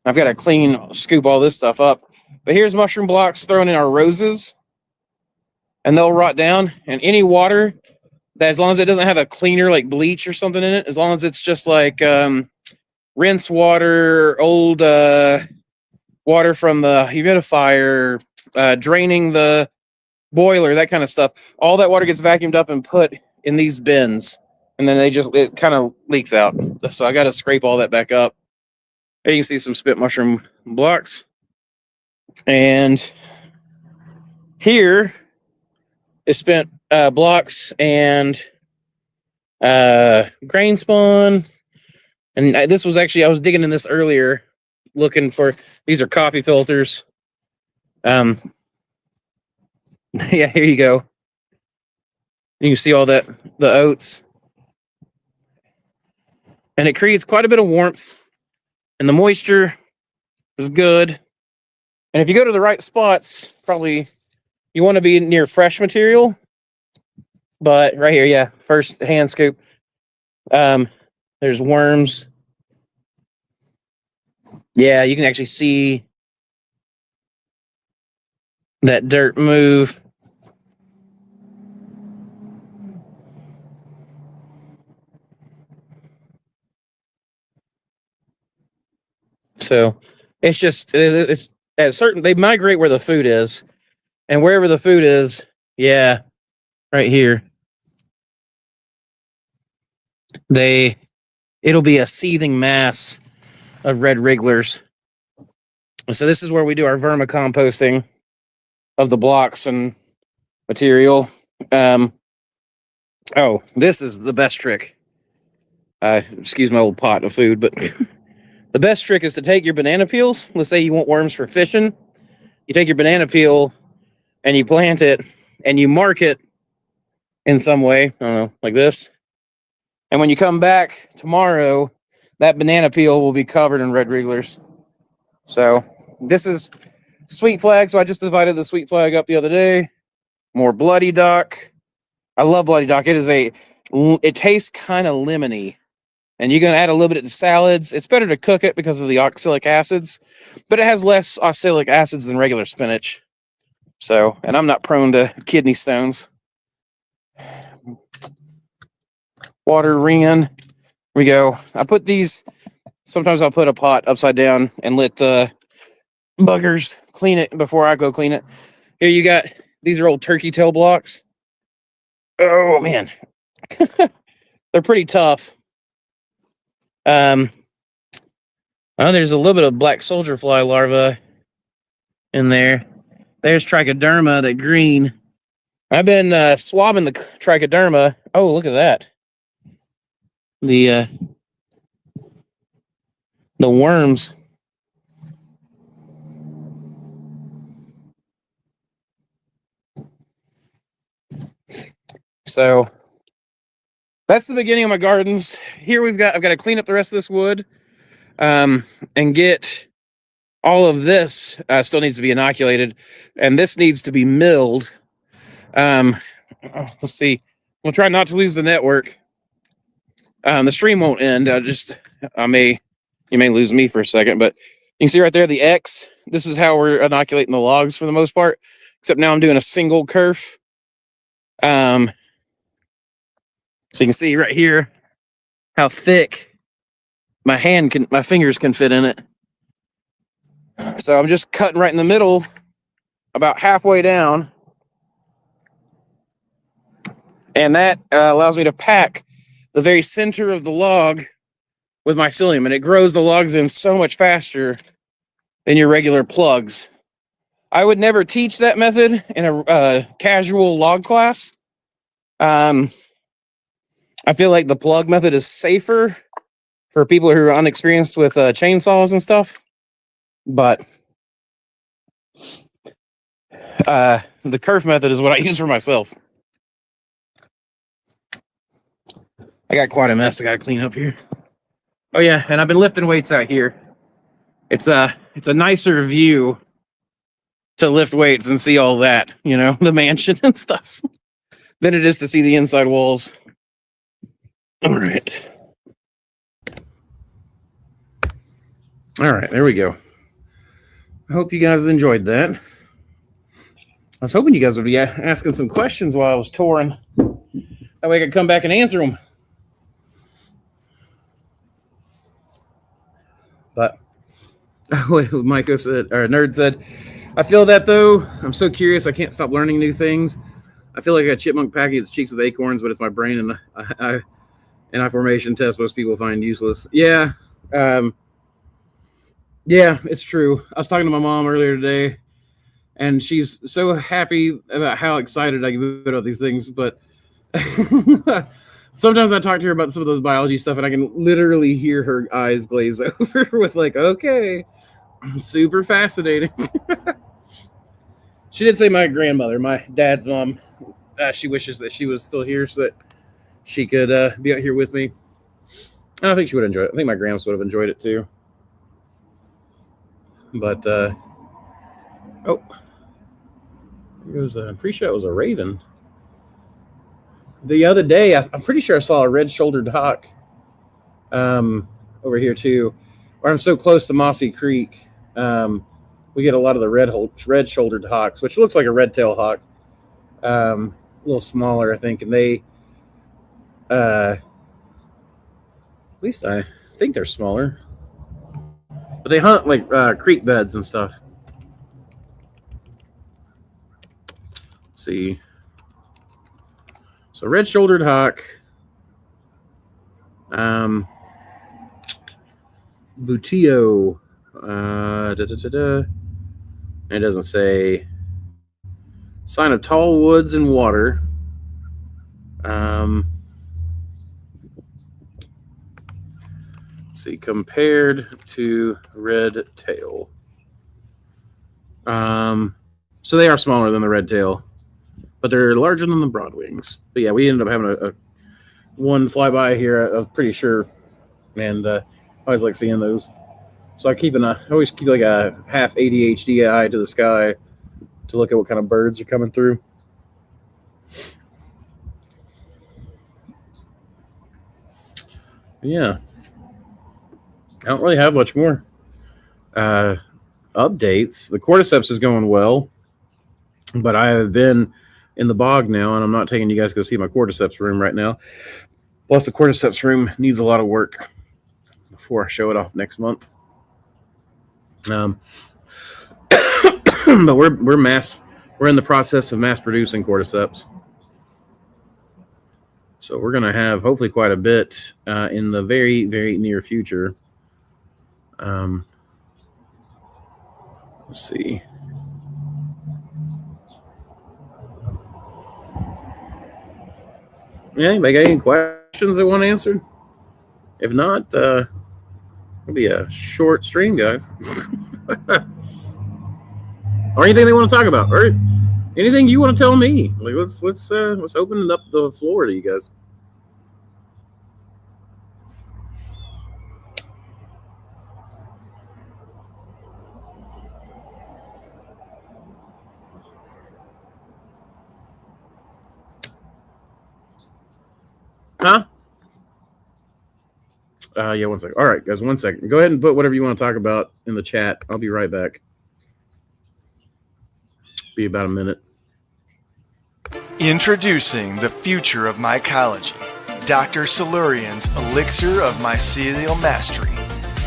Speaker 4: I've got to scoop all this stuff up. But here's mushroom blocks thrown in our roses. And they'll rot down. And any water, that as long as it doesn't have a cleaner like bleach or something in it, as long as it's just like rinse water, old water from the humidifier, draining the boiler, that kind of stuff, all that water gets vacuumed up and put in these bins. And then it kind of leaks out. So I got to scrape all that back up. There you can see some spit mushroom blocks. And here is spent blocks and grain spawn. And this was actually, I was digging in this earlier, looking for, these are coffee filters. Yeah, here you go. You can see all that, the oats. And it creates quite a bit of warmth, and the moisture is good. And if you go to the right spots, probably you want to be near fresh material. But right here, yeah, first hand scoop. There's worms. Yeah, you can actually see that dirt move. So it's just, it's at certain, they migrate where the food is. And wherever the food is, yeah, right here, it'll be a seething mass of red wrigglers. So this is where we do our vermicomposting of the blocks and material. Oh, this is the best trick. Excuse my old pot of food, but the best trick is to take your banana peels. Let's say you want worms for fishing. You take your banana peel and you plant it and you mark it in some way. I don't know, like this. And when you come back tomorrow, that banana peel will be covered in red wrigglers. So this is sweet flag. So I just divided the sweet flag up the other day. More bloody dock. I love bloody dock. It tastes kind of lemony. And you can add a little bit to salads. It's better to cook it because of the oxalic acids, but it has less oxalic acids than regular spinach. So, and I'm not prone to kidney stones. Water ring. Here we go. I put these, sometimes I'll put a pot upside down and let the buggers clean it before I go clean it. Here you got, these are old turkey tail blocks. Oh man. They're pretty tough. Oh, there's a little bit of black soldier fly larva in there. There's trichoderma, that green. I've been swabbing the trichoderma. Oh, look at that. The worms. So that's the beginning of my gardens. Here I've got to clean up the rest of this wood, and get all of this still needs to be inoculated, and this needs to be milled. Let's see. We'll try not to lose the network. The stream won't end. You may lose me for a second, but you can see right there the X. This is how we're inoculating the logs for the most part, except now I'm doing a single kerf. So you can see right here how thick my fingers can fit in it. So I'm just cutting right in the middle, about halfway down. And that allows me to pack the very center of the log with mycelium, and it grows the logs in so much faster than your regular plugs. I would never teach that method in a casual log class. I feel like the plug method is safer for people who are unexperienced with chainsaws and stuff. But the kerf method is what I use for myself. I got quite a mess I got to clean up here. Oh yeah, and I've been lifting weights out here. It's a nicer view to lift weights and see all that, the mansion and stuff, than it is to see the inside walls. All right, there we go. I hope you guys enjoyed that. I was hoping you guys would be asking some questions while I was touring. That way I could come back and answer them. But Micah said, or Nerd said, I feel that though. I'm so curious. I can't stop learning new things. I feel like a chipmunk packing its cheeks with acorns, but it's my brain and an I formation test most people find useless. Yeah. Yeah, it's true. I was talking to my mom earlier today, and she's so happy about how excited I get about these things, but sometimes I talk to her about some of those biology stuff, and I can literally hear her eyes glaze over with like, okay, super fascinating. She did say my grandmother, my dad's mom, she wishes that she was still here so that she could be out here with me. And I think she would enjoy it. I think my grandma would have enjoyed it too. But, oh, it was, I'm pretty sure it was a raven. The other day, I'm pretty sure I saw a red-shouldered hawk over here too, where I'm so close to Mossy Creek. We get a lot of the red-shouldered hawks, which looks like a red-tailed hawk. A little smaller, I think, and they, at least I think they're smaller. But they hunt like creek beds and stuff. Let's see. So red-shouldered hawk. Buteo. It doesn't say. Sign of tall woods and water. See, compared to red tail. So they are smaller than the red tail, but they're larger than the broadwings. But yeah, we ended up having a one flyby here. I was pretty sure, and I always like seeing those. So I always keep like a half ADHD eye to the sky to look at what kind of birds are coming through. Yeah, I don't really have much more updates. The cordyceps is going well, but I have been in the bog now, and I'm not taking you guys to go see my cordyceps room right now. Plus, the cordyceps room needs a lot of work before I show it off next month. But we're in the process of mass producing cordyceps, so we're going to have hopefully quite a bit in the very, very near future. Let's see. Yeah, anybody got any questions they want answered? If not, it'll be a short stream, guys. Or anything they want to talk about, or anything you want to tell me. Like, let's open up the floor to you guys. Huh? Yeah, 1 second. All right, guys, 1 second. Go ahead and put whatever you want to talk about in the chat. I'll be right back. Be about a minute.
Speaker 5: Introducing the future of mycology, Dr. Silurian's Elixir of Mycelial Mastery.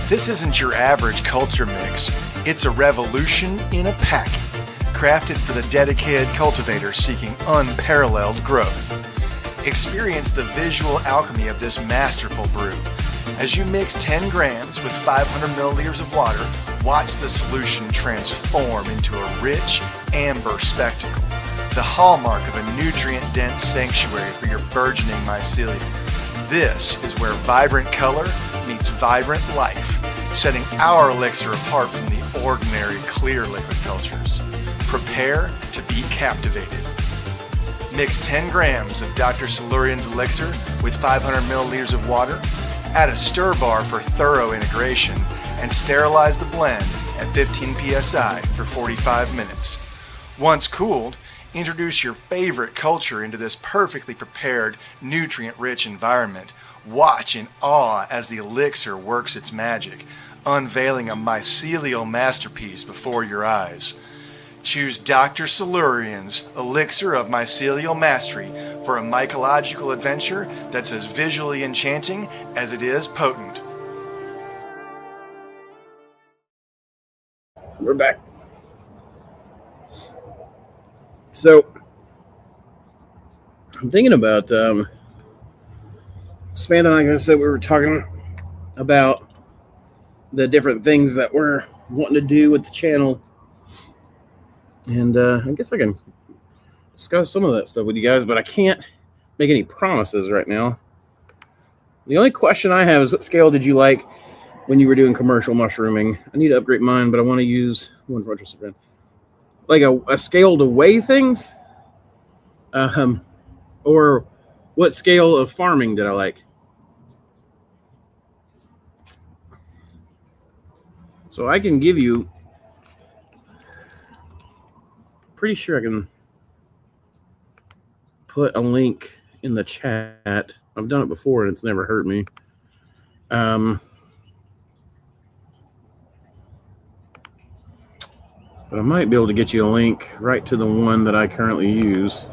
Speaker 5: This isn't your average culture mix. It's a revolution in a packet, crafted for the dedicated cultivator seeking unparalleled growth. Experience the visual alchemy of this masterful brew. As you mix 10 grams with 500 milliliters of water, watch the solution transform into a rich, amber spectacle, the hallmark of a nutrient-dense sanctuary for your burgeoning mycelium. This is where vibrant color meets vibrant life, setting our elixir apart from the ordinary clear liquid cultures. Prepare to be captivated. Mix 10 grams of Dr. Silurian's Elixir with 500 milliliters of water, add a stir bar for thorough integration, and sterilize the blend at 15 psi for 45 minutes. Once cooled, introduce your favorite culture into this perfectly prepared, nutrient-rich environment. Watch in awe as the elixir works its magic, unveiling a mycelial masterpiece before your eyes. Choose Dr. Silurian's Elixir of Mycelial Mastery for a mycological adventure that's as visually enchanting as it is potent.
Speaker 4: We're back. So, I'm thinking about Samantha and I said we were talking about the different things that we're wanting to do with the channel. And I guess I can discuss some of that stuff with you guys, but I can't make any promises right now. The only question I have is, what scale did you like when you were doing commercial mushrooming? I need to upgrade mine, but I want to use one for interested. Like a scale to weigh things? Or what scale of farming did I like? So I can give you, pretty sure I can put a link in the chat. I've done it before and it's never hurt me. But I might be able to get you a link right to the one that I currently use.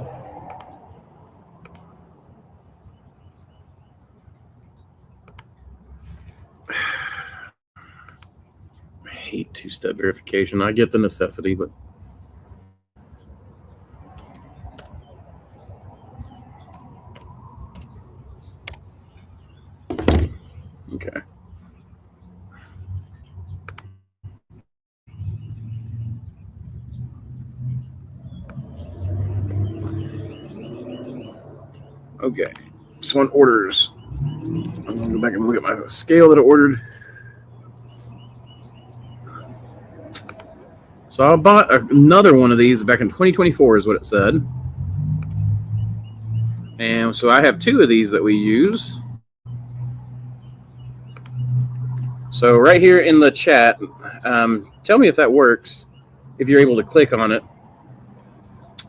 Speaker 4: I hate two-step verification. I get the necessity, but okay. Okay, this one orders. I'm going to go back and look at my scale that I ordered. So I bought another one of these back in 2024 is what it said. And so I have two of these that we use. So right here in the chat, tell me if that works, if you're able to click on it.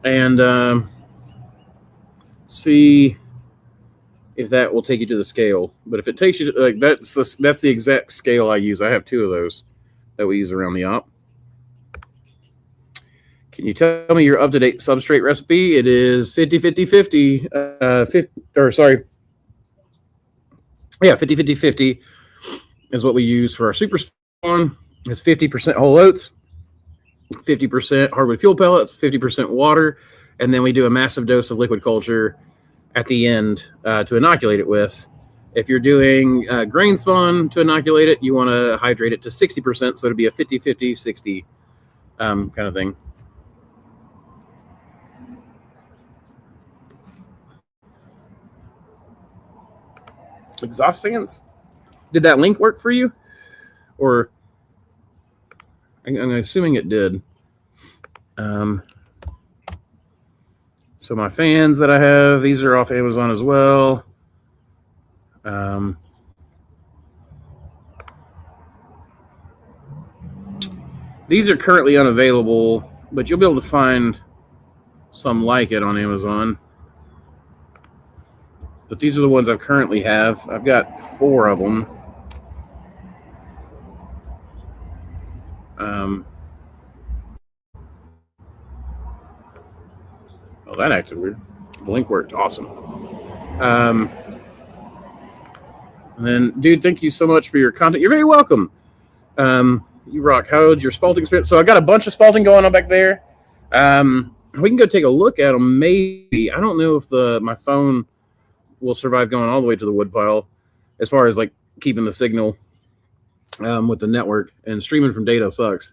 Speaker 4: And see if that will take you to the scale. But if it takes you to, like, that's the exact scale I use. I have two of those that we use around the op. Can you tell me your up-to-date substrate recipe? It is 50-50-50. 50-50-50 is what we use for our super spawn. It's 50% whole oats, 50% hardwood fuel pellets, 50% water, and then we do a massive dose of liquid culture at the end to inoculate it with. If you're doing grain spawn to inoculate it, you want to hydrate it to 60%, so it'll be a 50-50-60 kind of thing. Exhaust fans? Did that link work for you? Or I'm assuming it did. So my fans that I have, these are off Amazon as well. These are currently unavailable, but you'll be able to find some like it on Amazon. But these are the ones I currently have. I've got 4 of them. Oh, that acted weird. The link worked. Awesome. And then, dude, thank you so much for your content. You're very welcome. You rock. How's your spalting experience? So I got a bunch of spalting going on back there. We can go take a look at them. Maybe. I don't know if my phone will survive going all the way to the woodpile as far as like keeping the signal with the network, and streaming from data sucks.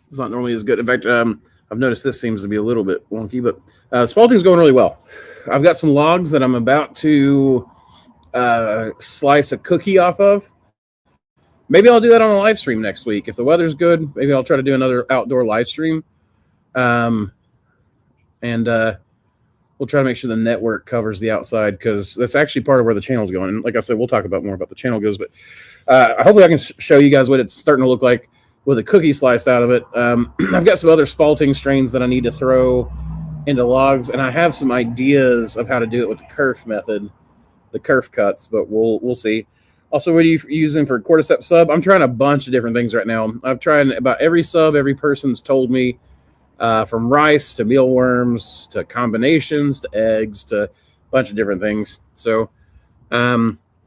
Speaker 4: It's not normally as good. In fact, I've noticed this seems to be a little bit wonky, but spalting's going really well. I've got some logs that I'm about to slice a cookie off of. Maybe I'll do that on a live stream next week. If the weather's good, maybe I'll try to do another outdoor live stream. And we'll try to make sure the network covers the outside, because that's actually part of where the channel's going. And like I said, we'll talk about more about the channel goes, but hopefully I can show you guys what it's starting to look like with a cookie sliced out of it. I've got some other spalting strains that I need to throw into logs, and I have some ideas of how to do it with the kerf method, the kerf cuts, but we'll see. Also, what are you using for cordyceps sub? I'm trying a bunch of different things right now. I've tried about every sub every person's told me, from rice to mealworms to combinations to eggs to a bunch of different things. So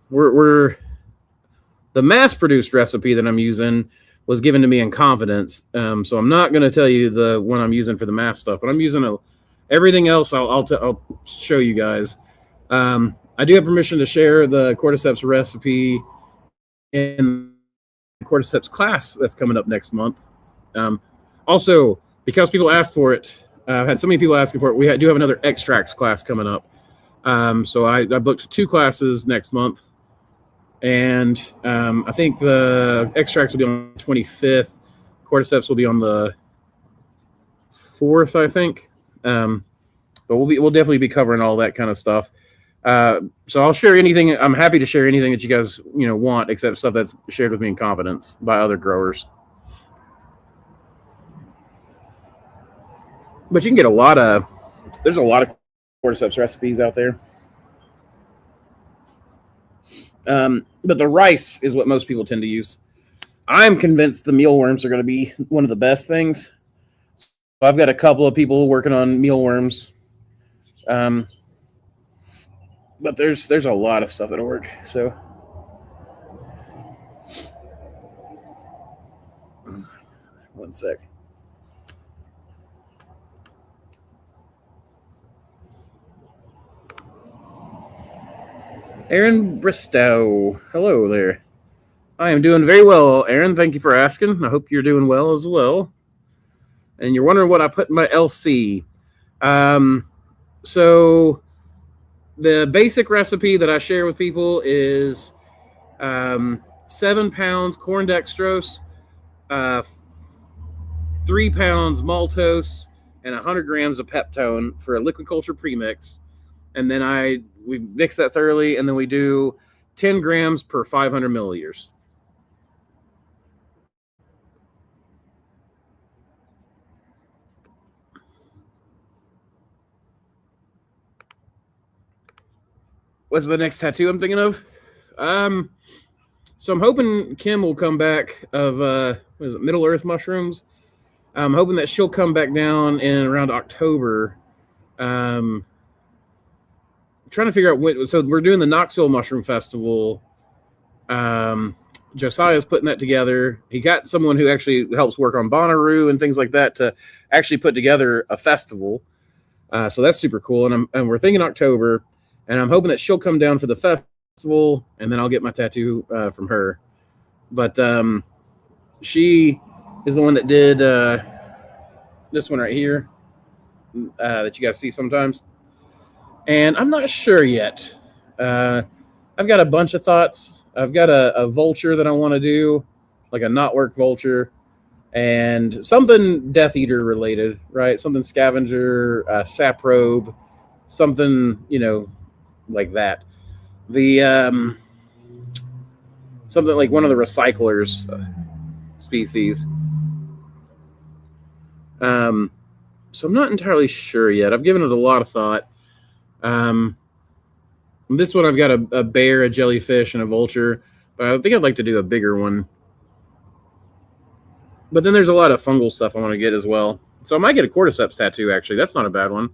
Speaker 4: we're the mass-produced recipe that I'm using was given to me in confidence. So I'm not going to tell you the one I'm using for the mass stuff, but I'm using everything else. I'll show you guys. I do have permission to share the cordyceps recipe in the cordyceps class that's coming up next month. Also, because people asked for it, I've had so many people asking for it, we do have another extracts class coming up. So I booked 2 classes next month. And I think the extracts will be on the 25th. Cordyceps will be on the 4th, I think. But we'll definitely be covering all that kind of stuff. So I'll share anything. I'm happy to share anything that you guys want, except stuff that's shared with me in confidence by other growers. But you can get there's a lot of cordyceps recipes out there. But the rice is what most people tend to use. I'm convinced the mealworms are going to be one of the best things. So I've got a couple of people working on mealworms. But there's a lot of stuff that'll work. So one sec. Aaron Bristow. Hello there. I am doing very well, Aaron. Thank you for asking. I hope you're doing well as well. And you're wondering what I put in my LC. So the basic recipe that I share with people is 7 pounds corn dextrose, 3 pounds maltose, and 100 grams of peptone for a liquid culture premix. And then we mix that thoroughly, and then we do 10 grams per 500 milliliters. What's the next tattoo I'm thinking of? So I'm hoping Kim will come back of what is it, Middle Earth mushrooms. I'm hoping that she'll come back down in around October. Trying to figure out what. So we're doing the Knoxville Mushroom Festival. Josiah's putting that together. He got someone who actually helps work on Bonnaroo and things like that to actually put together a festival. So that's super cool. And we're thinking October. And I'm hoping that she'll come down for the festival, and then I'll get my tattoo from her. But she is the one that did this one right here that you guys see sometimes. And I'm not sure yet. I've got a bunch of thoughts. I've got a vulture that I want to do, like a knotwork vulture, and something Death Eater related, right? Something scavenger, saprobe, something, like that. The something like one of the recyclers species. So I'm not entirely sure yet. I've given it a lot of thought. This one I've got a bear, a jellyfish, and a vulture, but I think I'd like to do a bigger one. But then there's a lot of fungal stuff I want to get as well. So I might get a cordyceps tattoo, actually. That's not a bad one.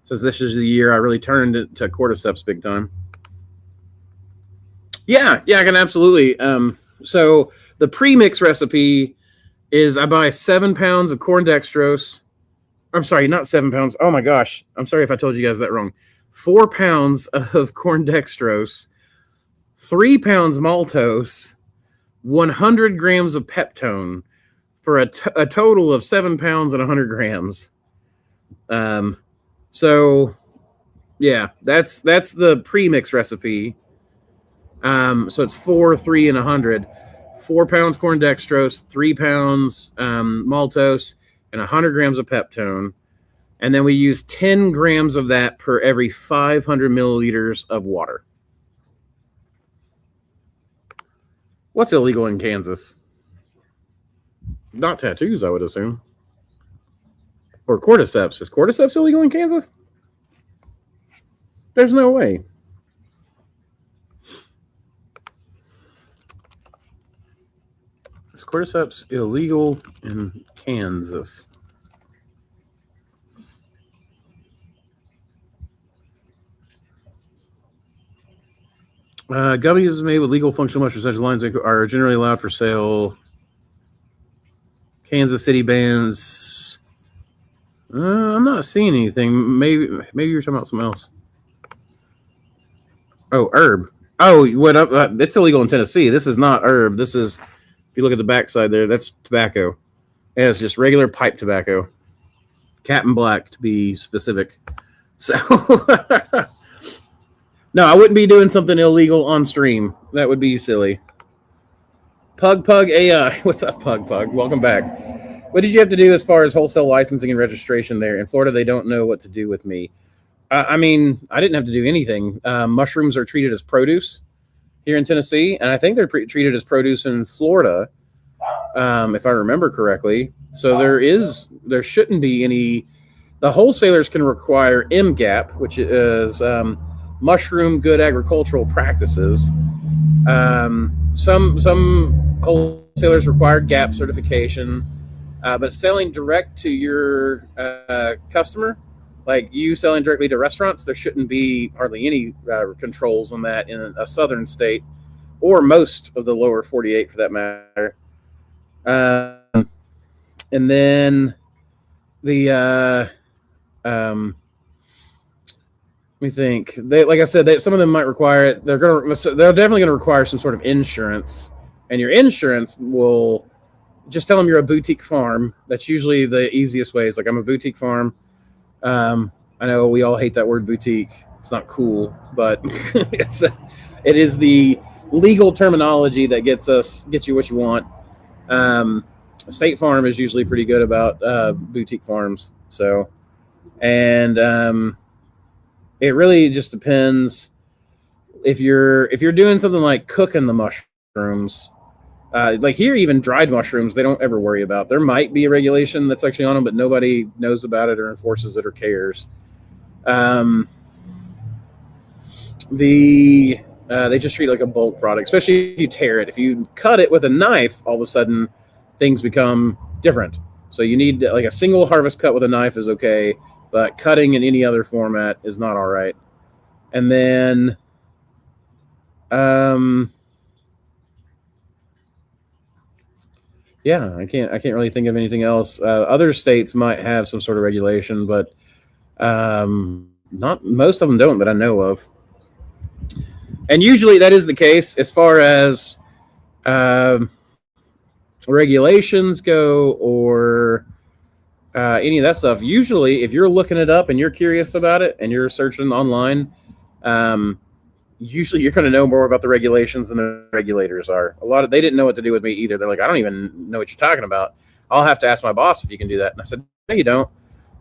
Speaker 4: Since this is the year I really turned to cordyceps big time. Yeah, I can absolutely. So the premix recipe is I buy 7 pounds of corn dextrose. I'm sorry, not 7 pounds. Oh my gosh. I'm sorry if I told you guys that wrong. 4 pounds of corn dextrose, 3 pounds maltose, 100 grams of peptone for a total of 7 pounds and 100 grams. So yeah, that's the premix recipe. So it's 4, 3, and 100. 4 pounds corn dextrose, 3 pounds maltose, and 100 grams of peptone. And then we use 10 grams of that per every 500 milliliters of water. What's illegal in Kansas? Not tattoos, I would assume. Or cordyceps. Is cordyceps illegal in Kansas? There's no way. Is cordyceps illegal in Kansas? Gummies made with legal functional mushrooms such as lines are generally allowed for sale. Kansas City bans. I'm not seeing anything. Maybe you're talking about something else. Oh, herb. Oh, what up? It's illegal in Tennessee. This is not herb. This is, if you look at the backside there, that's tobacco. And it's just regular pipe tobacco. Captain Black, to be specific. So, no, I wouldn't be doing something illegal on stream. That would be silly. Pug AI. What's up, Pug? Welcome back. What did you have to do as far as wholesale licensing and registration there? In Florida, they don't know what to do with me. I mean, I didn't have to do anything. Mushrooms are treated as produce here in Tennessee, and I think they're treated as produce in Florida, if I remember correctly. So there shouldn't be any. The wholesalers can require MGAP, which is Mushroom Good Agricultural Practices. Some wholesalers require GAP certification, but selling direct to your customer, like you selling directly to restaurants, there shouldn't be hardly any controls on that in a southern state, or most of the lower 48 for that matter. And then the let me think. Like I said, some of them might require it. They're definitely going to require some sort of insurance, and your insurance will just tell them you're a boutique farm. That's usually the easiest way. It's like, I'm a boutique farm. I know we all hate that word boutique. It's not cool, but it is the legal terminology that gets you what you want. State Farm is usually pretty good about boutique farms. So, and it really just depends. If you're doing something like cooking the mushrooms, like here, even dried mushrooms, they don't ever worry about. There might be a regulation that's actually on them, but nobody knows about it or enforces it or cares. They just treat it like a bulk product, especially if you tear it. If you cut it with a knife, all of a sudden things become different. So you need, like, a single harvest cut with a knife is okay, but cutting in any other format is not all right. And then yeah, I can't really think of anything else. Other states might have some sort of regulation, but not most of them don't that I know of. And usually that is the case as far as regulations go, or any of that stuff. Usually, if you're looking it up and you're curious about it and you're searching online, usually you're going to know more about the regulations than the regulators are. They didn't know what to do with me either. They're like, I don't even know what you're talking about. I'll have to ask my boss if you can do that. And I said, no, you don't.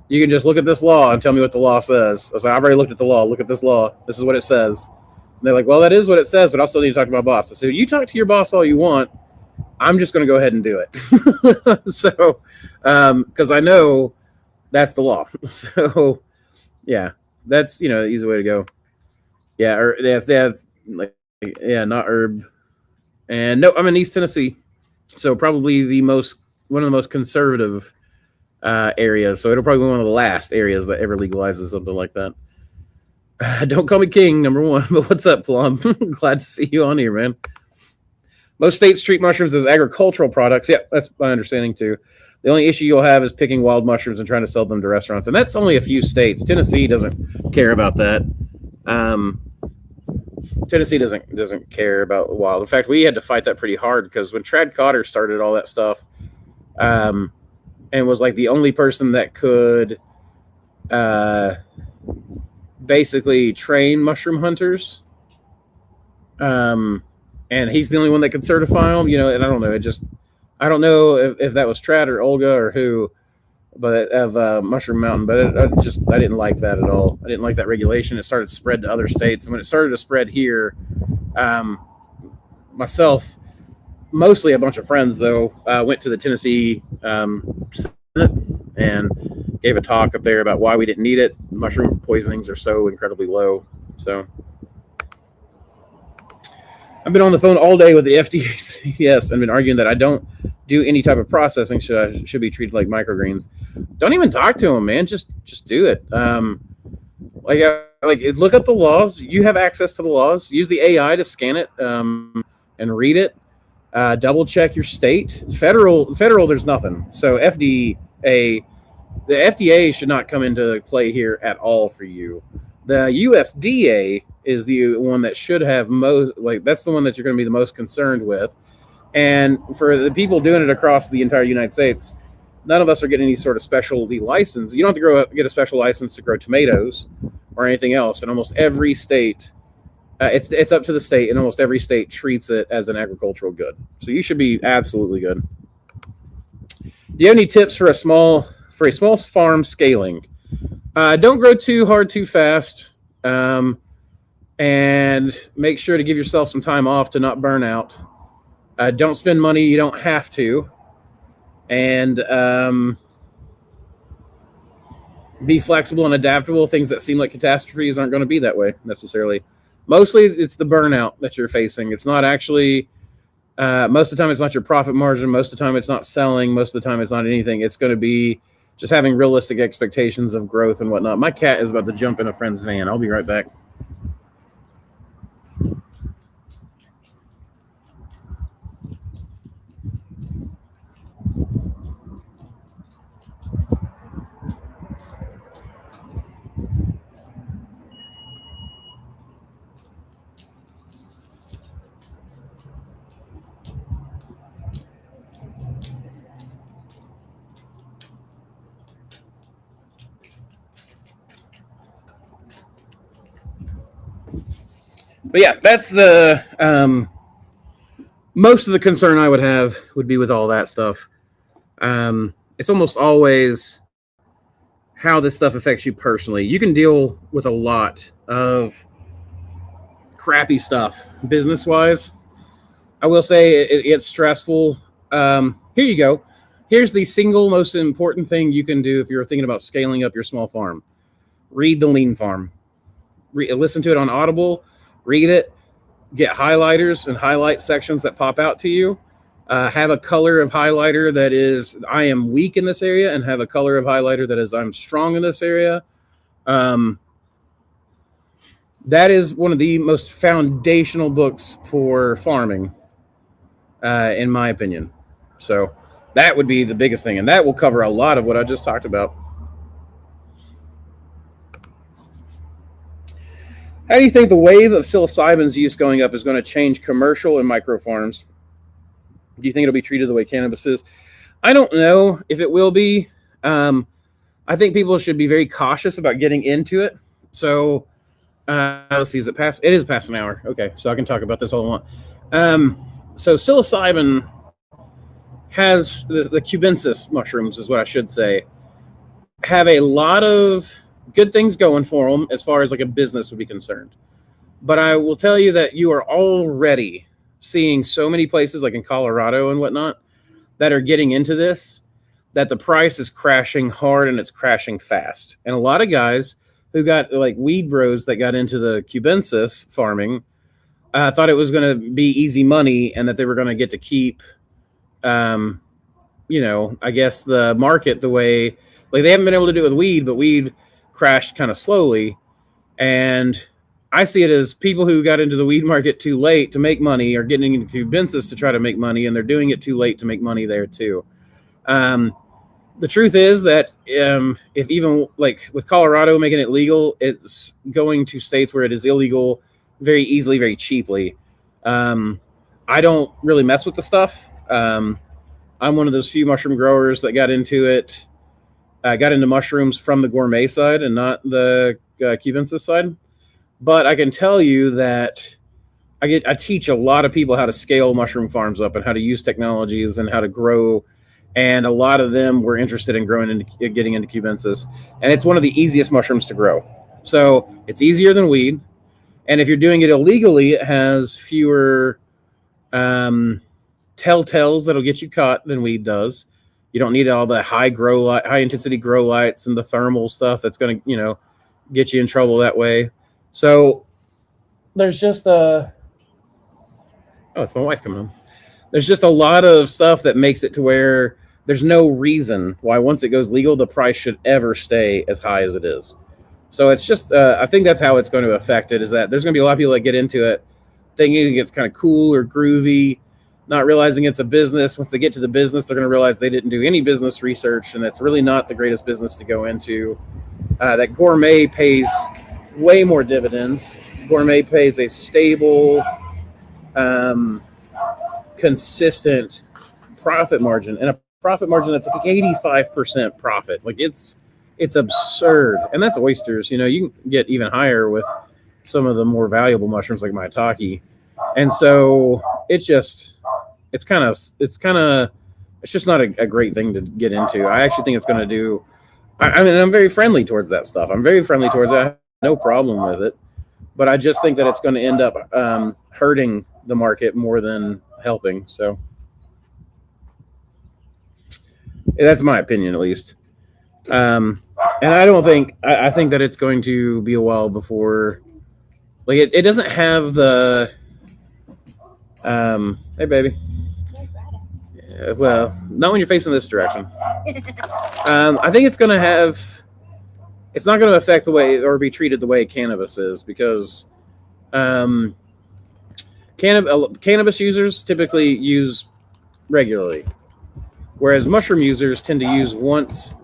Speaker 4: You can just look at this law and tell me what the law says. I was like, I've already looked at the law. Look at this law. This is what it says. And they're like, well, that is what it says, but I'll still need to talk to my boss. I said, you talk to your boss all you want. I'm just going to go ahead and do it. So, because I know that's the law. So, yeah, that's, the easy way to go. Yeah, or that's like, yeah, not herb. And no, I'm in East Tennessee, so probably one of the most conservative areas. So it'll probably be one of the last areas that ever legalizes something like that. Don't call me king, number one. But what's up, Plum? Glad to see you on here, man. Most states treat mushrooms as agricultural products. Yeah, that's my understanding too. The only issue you'll have is picking wild mushrooms and trying to sell them to restaurants, and that's only a few states. Tennessee doesn't care about that. Tennessee doesn't care about wild. In fact, we had to fight that pretty hard because when Trad Cotter started all that stuff, and was like the only person that could basically train mushroom hunters. And he's the only one that can certify them, and I don't know. I don't know if that was Trad or Olga or who, but of Mushroom Mountain. But I didn't like that at all. I didn't like that regulation. It started to spread to other states. And when it started to spread here, myself, mostly a bunch of friends, though, went to the Tennessee Senate and gave a talk up there about why we didn't need it. Mushroom poisonings are so incredibly low. So I've been on the phone all day with the FDA. Yes, I've been arguing that I don't do any type of processing. Should be treated like microgreens. Don't even talk to them, man. Just do it. Look up the laws. You have access to the laws. Use the AI to scan it and read it. Double check your state. Federal. There's nothing. So the FDA should not come into play here at all for you. The USDA is the one that should have that's the one that you're going to be the most concerned with. And for the people doing it across the entire United States, none of us are getting any sort of specialty license. You don't have to get a special license to grow tomatoes or anything else. In almost every state, it's up to the state, and almost every state treats it as an agricultural good. So you should be absolutely good. Do you have any tips for a small farm scaling? Don't grow too hard too fast, and make sure to give yourself some time off to not burn out. Don't spend money you don't have to, and be flexible and adaptable. Things that seem like catastrophes aren't going to be that way necessarily. Mostly it's the burnout that you're facing. It's not actually, most of the time it's not your profit margin. Most of the time it's not selling. Most of the time it's not anything. It's going to be just having realistic expectations of growth and whatnot. My cat is about to jump in a friend's van. I'll be right back. But yeah, that's the most of the concern I would have would be with all that stuff. It's almost always how this stuff affects you personally. You can deal with a lot of crappy stuff business wise. I will say it gets stressful. Here you go. Here's the single most important thing you can do if you're thinking about scaling up your small farm. Read the Lean Farm. Listen to it on Audible. Read it. Get highlighters and highlight sections that pop out to you. Have a color of highlighter that is I am weak in this area, and have a color of highlighter that is I'm strong in this area. That is one of the most foundational books for farming, in my opinion. So that would be the biggest thing, and that will cover a lot of what I just talked about. How do you think the wave of psilocybin's use going up is going to change commercial and micro farms? Do you think it'll be treated the way cannabis is? I don't know if it will be. I think people should be very cautious about getting into it. So let's see, is it past? It is past an hour. Okay, so I can talk about this all I want. So psilocybin has the cubensis mushrooms, is what I should say, have a lot of good things going for them as far as like a business would be concerned. But I will tell you that you are already seeing so many places like in Colorado and whatnot that are getting into this, that the price is crashing hard and it's crashing fast. And a lot of guys who got like weed bros that got into the cubensis farming thought it was going to be easy money and that they were going to get to keep, I guess the market the way, like they haven't been able to do it with weed, but weed crashed kind of slowly. And I see it as people who got into the weed market too late to make money are getting into cubensis to try to make money, and they're doing it too late to make money there too. The truth is that if even like with Colorado making it legal, it's going to states where it is illegal very easily, very cheaply. I don't really mess with the stuff. I'm one of those few mushroom growers that got into it, got into mushrooms from the gourmet side and not the cubensis side. But I can tell you that I teach a lot of people how to scale mushroom farms up and how to use technologies and how to grow. And a lot of them were interested in getting into cubensis. And it's one of the easiest mushrooms to grow. So it's easier than weed. And if you're doing it illegally, it has fewer telltales that'll get you caught than weed does. You don't need all the high intensity grow lights and the thermal stuff that's going to, get you in trouble that way. So there's just it's my wife coming home. There's just a lot of stuff that makes it to where there's no reason why once it goes legal, the price should ever stay as high as it is. So it's just, I think that's how it's going to affect it, is that there's going to be a lot of people that get into it thinking it's kind of cool or groovy, not realizing it's a business. Once they get to the business, they're going to realize they didn't do any business research, and that's really not the greatest business to go into. That gourmet pays way more dividends. Gourmet pays a stable, consistent profit margin, and a profit margin that's like 85% profit. Like it's absurd. And that's oysters. You can get even higher with some of the more valuable mushrooms like maitake. And so it's just not a great thing to get into. I actually think it's going to do, I'm very friendly towards that stuff. I'm very friendly towards that. I have no problem with it. But I just think that it's going to end up hurting the market more than helping. So that's my opinion, at least. And I don't think, I think that it's going to be a while before, like it doesn't have the, hey baby. Well, not when you're facing this direction. I think it's going to have, it's not going to affect the way or be treated the way cannabis is, because cannabis users typically use regularly, whereas mushroom users tend to use once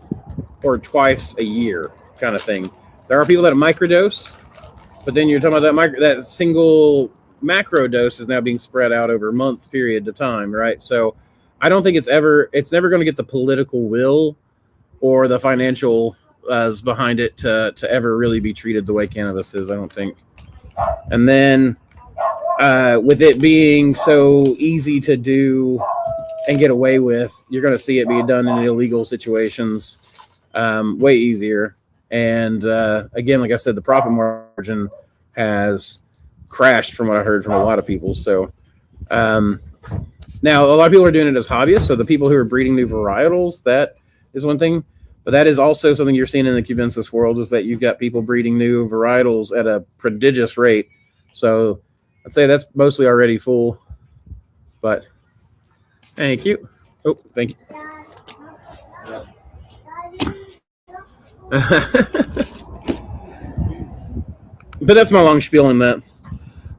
Speaker 4: or twice a year kind of thing. There are people that microdose, but then you're talking about that single macro dose is now being spread out over months period of time, right? So I don't think it's never going to get the political will or the financial behind it to ever really be treated the way cannabis is, I don't think. And then with it being so easy to do and get away with, you're going to see it be done in illegal situations way easier. And again, like I said, the profit margin has crashed from what I heard from a lot of people. So now a lot of people are doing it as hobbyists. So the people who are breeding new varietals, that is one thing. But that is also something you're seeing in the cubensis world, is that you've got people breeding new varietals at a prodigious rate. So I'd say that's mostly already full. But thank you. Oh, thank you. But that's my long spiel on that.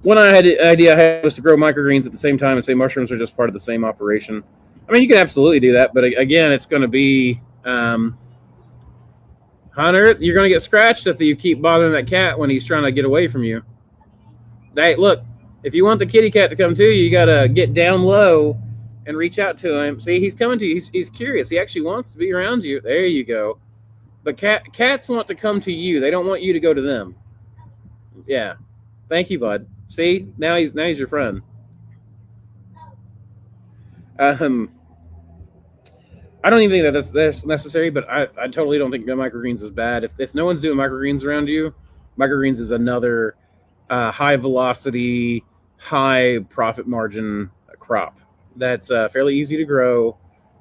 Speaker 4: One idea I had was to grow microgreens at the same time and say mushrooms are just part of the same operation. I mean, you can absolutely do that, but again, it's going to be Hunter, you're going to get scratched if you keep bothering that cat when he's trying to get away from you. Hey, look, if you want the kitty cat to come to you, you got to get down low and reach out to him. See, he's coming to you. He's curious. He actually wants to be around you. There you go. But cats want to come to you. They don't want you to go to them. Yeah. Thank you, bud. See, now he's your friend. I don't even think that that's necessary, but I totally don't think microgreens is bad. If no one's doing microgreens around you, microgreens is another high velocity, high profit margin crop that's fairly easy to grow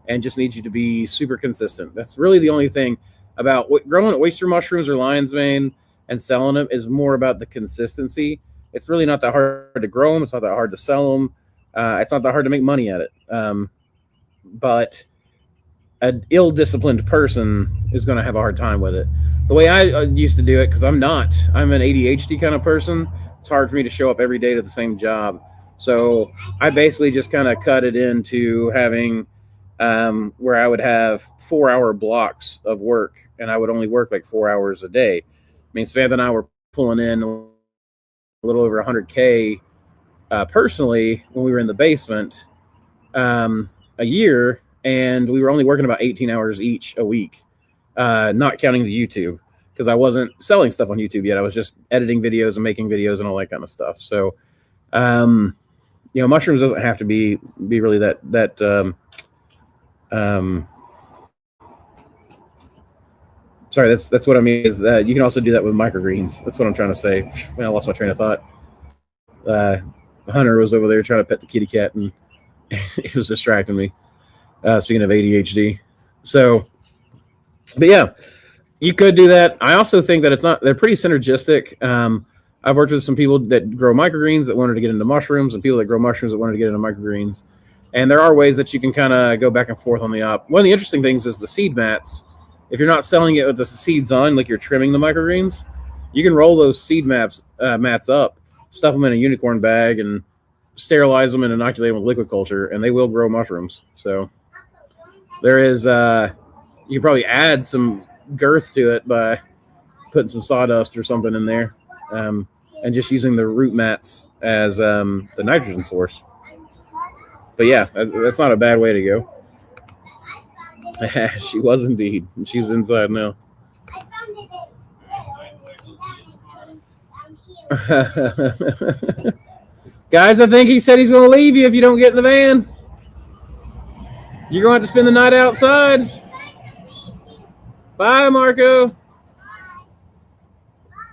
Speaker 4: and just needs you to be super consistent. That's really the only thing about growing oyster mushrooms or lion's mane and selling them, is more about the consistency. It's really not that hard to grow them. It's not that hard to sell them. It's not that hard to make money at it. But an ill-disciplined person is going to have a hard time with it. The way I used to do it, because I'm an ADHD kind of person, it's hard for me to show up every day to the same job. So I basically just kind of cut it into having where I would have 4-hour blocks of work, and I would only work like 4 hours a day. I mean, Samantha and I were pulling in a little over 100K personally when we were in the basement a year, and we were only working about 18 hours each a week, not counting the YouTube, because I wasn't selling stuff on YouTube yet. I was just editing videos and making videos and all that kind of stuff. So, mushrooms doesn't have to be really that sorry, that's what I mean, is that you can also do that with microgreens. That's what I'm trying to say. Man, I lost my train of thought. Hunter was over there trying to pet the kitty cat, and it was distracting me. Speaking of ADHD. So, but yeah, you could do that. I also think that they're pretty synergistic. I've worked with some people that grow microgreens that wanted to get into mushrooms, and people that grow mushrooms that wanted to get into microgreens. And there are ways that you can kind of go back and forth on the op. One of the interesting things is the seed mats. If you're not selling it with the seeds on, like you're trimming the microgreens, you can roll those seed mats up, stuff them in a unicorn bag, and sterilize them and inoculate them with liquid culture, and they will grow mushrooms. So there is, you can probably add some girth to it by putting some sawdust or something in there, and just using the root mats as the nitrogen source. But yeah, that's not a bad way to go. She was indeed. She's inside now. Guys, I think he said he's going to leave you if you don't get in the van. You're going to have to spend the night outside. Bye, Marco.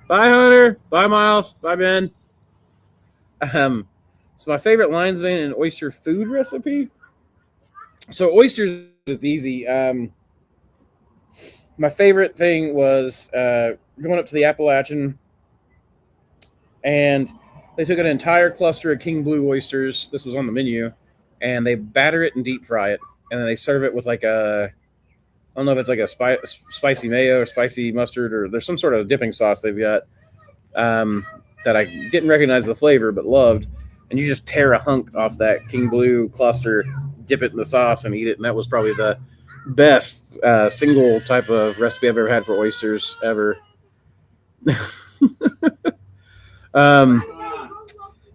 Speaker 4: Bye, Hunter. Bye, Miles. Bye, Ben. So my favorite lion's mane and oyster food recipe. So oysters, it's easy. My favorite thing was going up to the Appalachian, and they took an entire cluster of king blue oysters. This was on the menu, and they batter it and deep fry it, and then they serve it with like I don't know if it's like a spicy mayo or spicy mustard, or there's some sort of dipping sauce they've got that I didn't recognize the flavor but loved. And you just tear a hunk off that king blue cluster, dip it in the sauce, and eat it. And that was probably the best single type of recipe I've ever had for oysters ever. As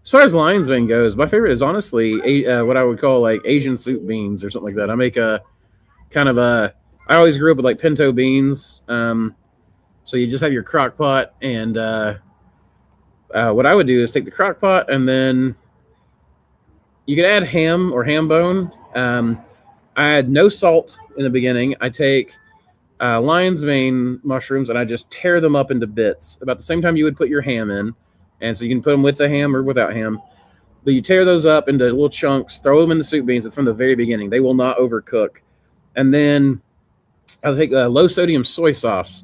Speaker 4: far as lion's mane goes, my favorite is honestly what I would call like Asian soup beans or something like that. I make a kind of I always grew up with like pinto beans. So you just have your crock pot and what I would do is take the crock pot, and then you could add ham or ham bone. I add no salt in the beginning. I take lion's mane mushrooms and I just tear them up into bits about the same time you would put your ham in. And so you can put them with the ham or without ham. But you tear those up into little chunks, throw them in the soup beans from the very beginning. They will not overcook. And then I'll take low sodium soy sauce,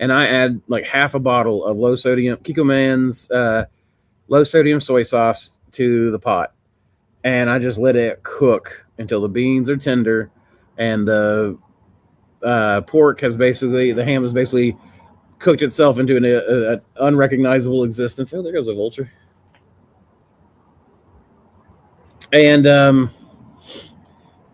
Speaker 4: and I add like half a bottle of low sodium Kikkoman's low sodium soy sauce to the pot. And I just let it cook until the beans are tender, and the pork has basically, the ham has basically cooked itself into an unrecognizable existence. Oh, there goes a vulture. And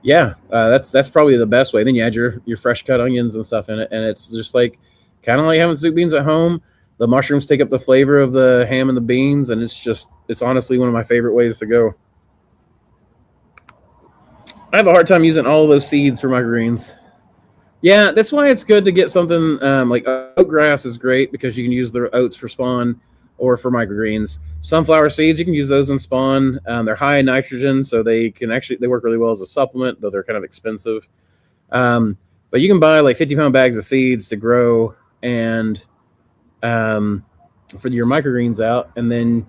Speaker 4: that's probably the best way. Then you add your fresh cut onions and stuff in it, and it's just like kind of like having soup beans at home. The mushrooms take up the flavor of the ham and the beans, and it's honestly one of my favorite ways to go. I have a hard time using all of those seeds for my greens. Yeah, that's why it's good to get something like oat grass is great because you can use the oats for spawn or for microgreens. Sunflower seeds, you can use those in spawn. They're high in nitrogen, so they work really well as a supplement, though they're kind of expensive. But you can buy like 50-pound bags of seeds to grow and for your microgreens out, and then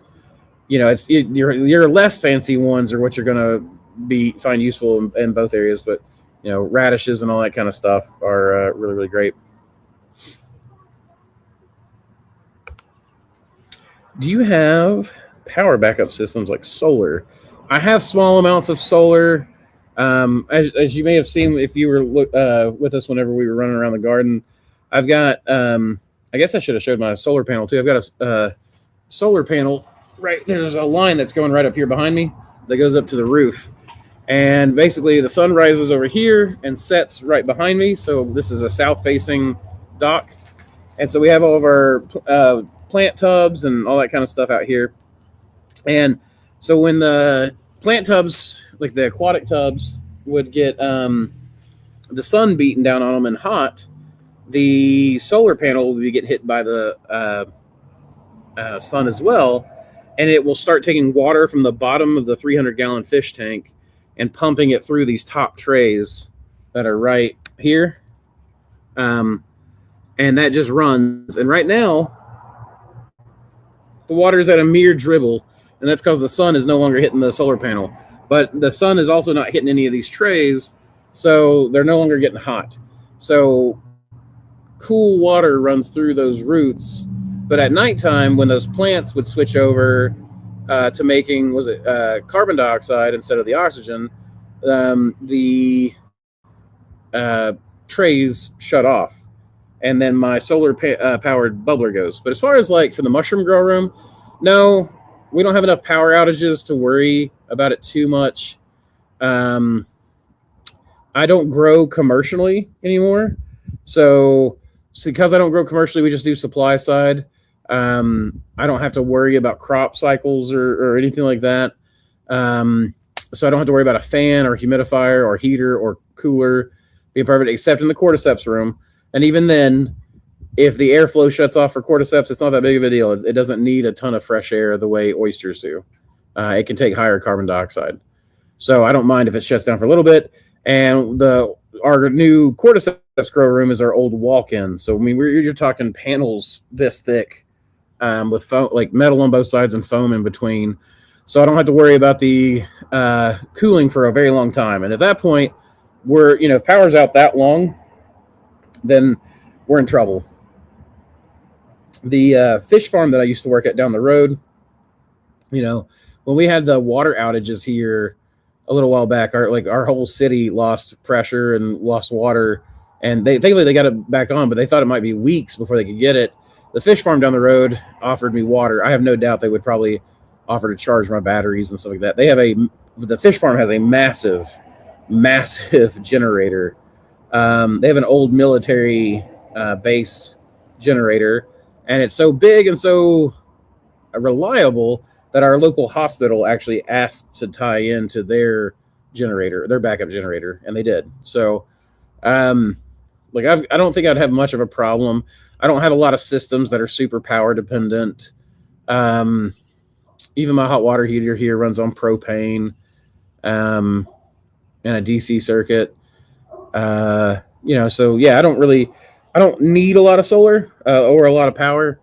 Speaker 4: your less fancy ones are what you're gonna find useful in both areas, but radishes and all that kind of stuff are really, really great. Do you have power backup systems like solar? I have small amounts of solar. As you may have seen if you were with us whenever we were running around the garden, I've got, I guess I should have showed my solar panel too. I've got a solar panel right, there's a line that's going right up here behind me that goes up to the roof. And basically the sun rises over here and sets right behind me. So this is a south-facing dock. And so we have all of our plant tubs and all that kind of stuff out here. And so when the plant tubs, like the aquatic tubs, would get the sun beaten down on them and hot, the solar panel would get hit by the sun as well. And it will start taking water from the bottom of the 300-gallon fish tank and pumping it through these top trays that are right here. And that just runs. And right now, the water is at a mere dribble, and that's because the sun is no longer hitting the solar panel. But the sun is also not hitting any of these trays, so they're no longer getting hot. So cool water runs through those roots. But at nighttime, when those plants would switch over to making, carbon dioxide instead of the oxygen, the trays shut off. And then my solar powered bubbler goes. But as far as like for the mushroom grow room, no, we don't have enough power outages to worry about it too much. I don't grow commercially anymore. So because I don't grow commercially, we just do supply side. I don't have to worry about crop cycles or anything like that. So I don't have to worry about a fan or humidifier or heater or cooler being perfect, except in the cordyceps room. And even then, if the airflow shuts off for cordyceps, it's not that big of a deal. It doesn't need a ton of fresh air the way oysters do. It can take higher carbon dioxide. So I don't mind if it shuts down for a little bit. And our new cordyceps grow room is our old walk-in. So I mean, you're talking panels this thick with foam, like metal on both sides and foam in between. So I don't have to worry about the cooling for a very long time. And at that point, if power's out that long, then we're in trouble. The fish farm that I used to work at down the road, when we had the water outages here a little while back, our whole city lost pressure and lost water, and they got it back on, but they thought it might be weeks before they could get it. The fish farm down the road offered me water. I have no doubt they would probably offer to charge my batteries and stuff like that. The fish farm has a massive generator. They have an old military base generator, and it's so big and so reliable that our local hospital actually asked to tie into their generator, their backup generator, and they did. So, I don't think I'd have much of a problem. I don't have a lot of systems that are super power dependent. Even my hot water heater here runs on propane and a DC circuit. So yeah, I don't need a lot of solar or a lot of power.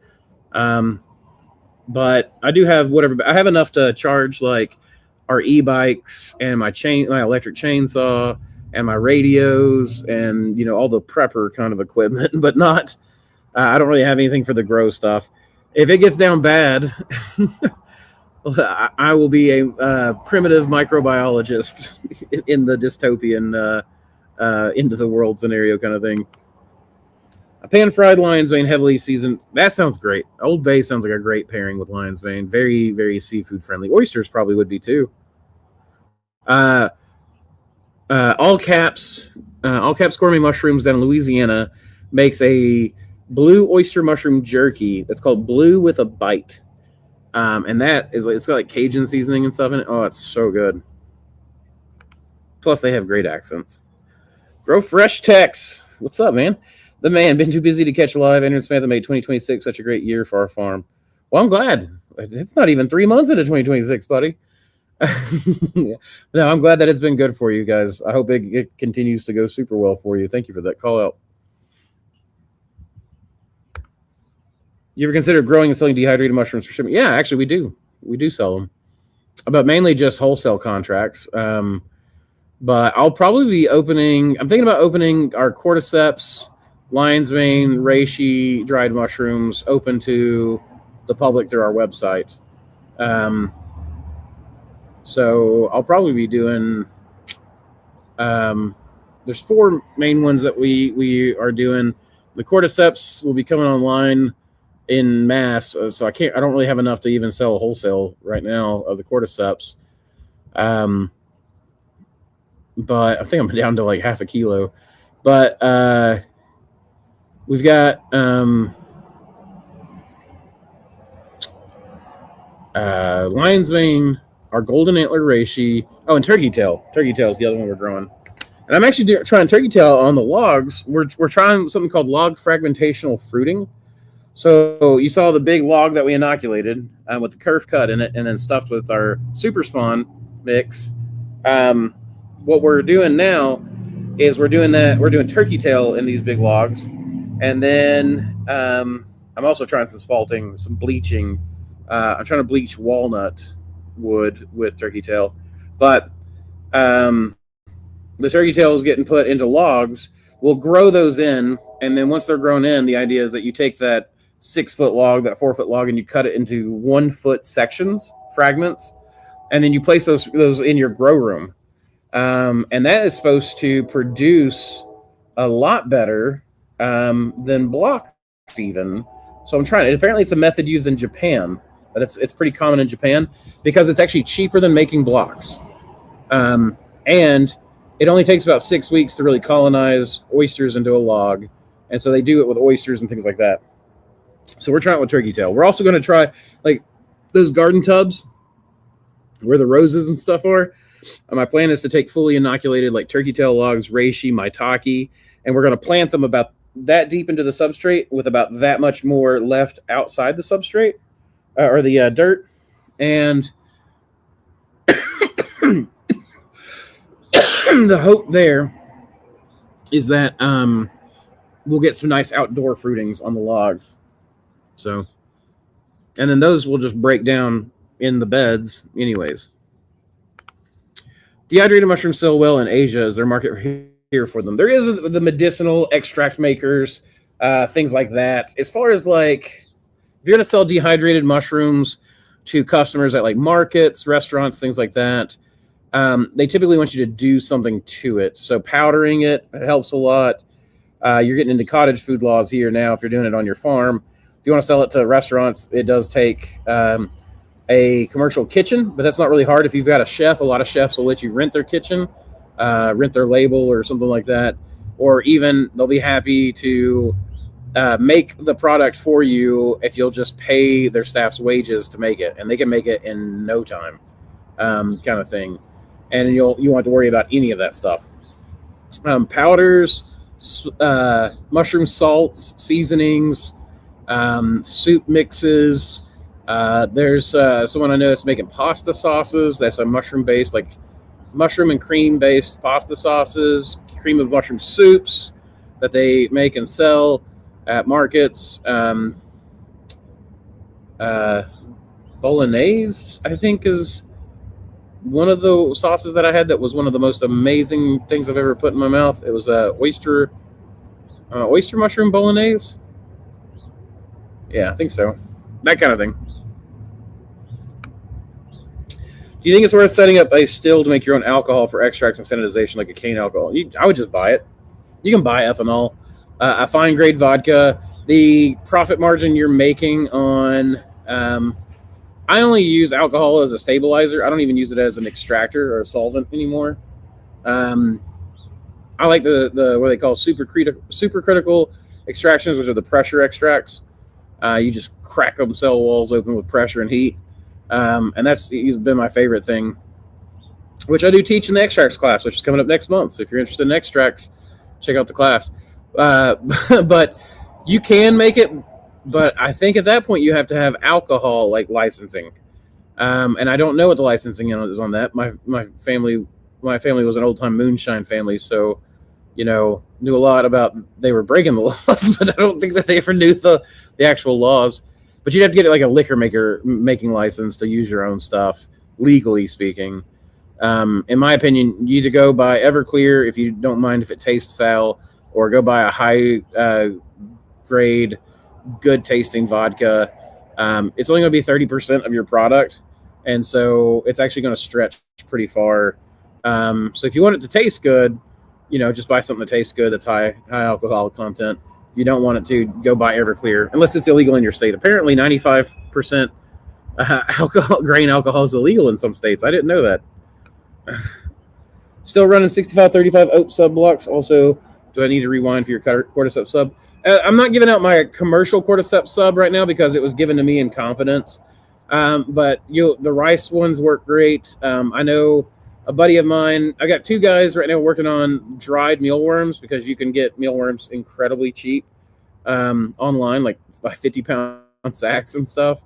Speaker 4: But I do have whatever. I have enough to charge like our e-bikes and my electric chainsaw and my radios and all the prepper kind of equipment, but not. I don't really have anything for the grow stuff. If it gets down bad, I will be a primitive microbiologist in the dystopian into the world scenario kind of thing. A pan-fried lion's mane, heavily seasoned. That sounds great. Old Bay sounds like a great pairing with lion's mane. Very, very seafood friendly. Oysters probably would be too. All caps gourmet mushrooms down in Louisiana makes a blue oyster mushroom jerky that's called Blue with a Bite. And that is it's got like Cajun seasoning and stuff in it. Oh, it's so good. Plus, they have great accents. Grow Fresh Tex. What's up, man? The man, been too busy to catch a live. Aaron Smith made 2026 such a great year for our farm. Well, I'm glad. It's not even 3 months into 2026, buddy. No, I'm glad that it's been good for you guys. I hope it continues to go super well for you. Thank you for that call out. You ever consider growing and selling dehydrated mushrooms for shipment? Yeah, actually, we do. We do sell them, but mainly just wholesale contracts. But I'll probably be opening. I'm thinking about opening our cordyceps, lion's mane, reishi, dried mushrooms open to the public through our website. So I'll probably be doing. There's 4 main ones that we are doing. The cordyceps will be coming online in mass, so I don't really have enough to even sell wholesale right now of the cordyceps. But I think I'm down to like half a kilo. But we've got lion's mane, our golden antler reishi. Oh, and turkey tail. Turkey tail is the other one we're growing. And I'm actually trying turkey tail on the logs. We're trying something called log fragmentational fruiting. So you saw the big log that we inoculated with the kerf cut in it and then stuffed with our super spawn mix. What we're doing now is we're doing turkey tail in these big logs. And then I'm also trying some spalting, some bleaching. I'm trying to bleach walnut wood with turkey tail. But the turkey tail is getting put into logs. We'll grow those in. And then once they're grown in, the idea is that you take that 6-foot log, that 4-foot log, and you cut it into 1-foot sections, fragments. And then you place those in your grow room. And that is supposed to produce a lot better than blocks even. So I'm trying it. Apparently it's a method used in Japan, but it's pretty common in Japan because it's actually cheaper than making blocks. And it only takes about 6 weeks to really colonize oysters into a log. And so they do it with oysters and things like that. So we're trying it with turkey tail. We're also going to try like those garden tubs where the roses and stuff are. My plan is to take fully inoculated like turkey tail logs, reishi, maitake, and we're going to plant them about that deep into the substrate with about that much more left outside the substrate or the dirt. And the hope there is that we'll get some nice outdoor fruitings on the logs. So, and then those will just break down in the beds anyways. Dehydrated mushrooms sell well in Asia. Is there a market here for them? There is the medicinal extract makers, things like that. As far as like, if you're going to sell dehydrated mushrooms to customers at like markets, restaurants, things like that, they typically want you to do something to it. So powdering it helps a lot. You're getting into cottage food laws here now if you're doing it on your farm. If you want to sell it to restaurants, it does take a commercial kitchen, but that's not really hard. If you've got a chef, a lot of chefs will let you rent their kitchen, rent their label or something like that. Or even they'll be happy to make the product for you if you'll just pay their staff's wages to make it. And they can make it in no time, kind of thing. And you won't have to worry about any of that stuff. Powders, mushroom salts, seasonings, soup mixes, There's someone I know that's making pasta sauces. That's a mushroom based, like mushroom and cream based pasta sauces, cream of mushroom soups that they make and sell at markets. Bolognese, I think, is one of the sauces that I had that was one of the most amazing things I've ever put in my mouth. It was oyster mushroom bolognese. Yeah, I think so. That kind of thing. Do you think it's worth setting up a still to make your own alcohol for extracts and sanitization, like a cane alcohol? I would just buy it. You can buy ethanol, a fine grade vodka. The profit margin you're making on, I only use alcohol as a stabilizer. I don't even use it as an extractor or a solvent anymore. I like the what they call supercritical extractions, which are the pressure extracts. You just crack them cell walls open with pressure and heat. And he's been my favorite thing, which I do teach in the extracts class, which is coming up next month. So if you're interested in extracts, check out the class. But you can make it, but I think at that point you have to have alcohol like licensing. And I don't know what the licensing is on that. My family was an old time moonshine family, so knew a lot about they were breaking the laws, but I don't think that they ever knew the actual laws. But you'd have to get like a liquor making license to use your own stuff, legally speaking. In my opinion, you either go by Everclear if you don't mind if it tastes foul, or go buy a high grade, good tasting vodka. It's only going to be 30% of your product, and so it's actually going to stretch pretty far. So if you want it to taste good, just buy something that tastes good that's high alcohol content. If you don't want it to, go buy Everclear, unless it's illegal in your state. Apparently 95% grain alcohol is illegal in some states. I didn't know that. Still running 6535 oat sub blocks. Also, do I need to rewind for your cordyceps sub? I'm not giving out my commercial cordyceps sub right now because it was given to me in confidence. But the rice ones work great. I know a buddy of mine, I got two guys right now working on dried mealworms, because you can get mealworms incredibly cheap online, like by 50-pound sacks and stuff.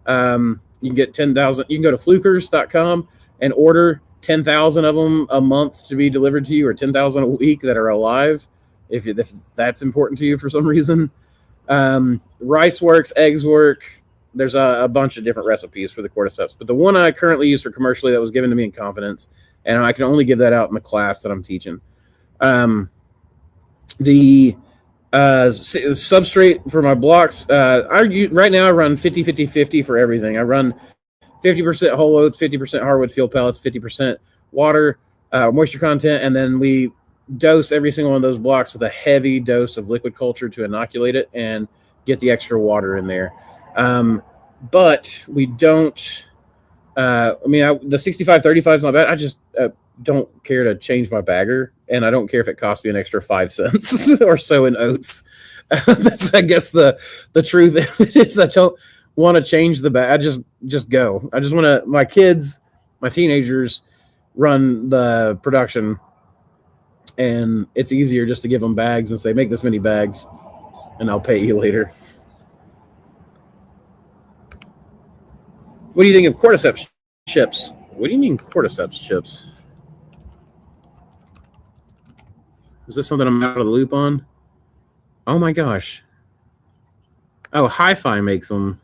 Speaker 4: You can get 10,000. You can go to flukers.com and order 10,000 of them a month to be delivered to you, or 10,000 a week that are alive, if that's important to you for some reason. Rice works, eggs work. There's a bunch of different recipes for the cordyceps, but the one I currently use for commercially that was given to me in confidence, and I can only give that out in the class that I'm teaching. The substrate for my blocks, right now I run 50-50-50 for everything. I run 50% whole oats, 50% hardwood field pellets, 50% water, moisture content, and then we dose every single one of those blocks with a heavy dose of liquid culture to inoculate it and get the extra water in there. But we don't. The 6535 is not bad. I just don't care to change my bagger, and I don't care if it costs me an extra 5 cents or so in oats. That's, I guess, the truth is I don't want to change the bag. I just go. I just want to. My kids, my teenagers, run the production, and it's easier just to give them bags and say, make this many bags, and I'll pay you later. What do you think of cordyceps chips? What do you mean cordyceps chips? Is this something I'm out of the loop on? Oh my gosh. Oh, Hi-Fi makes them.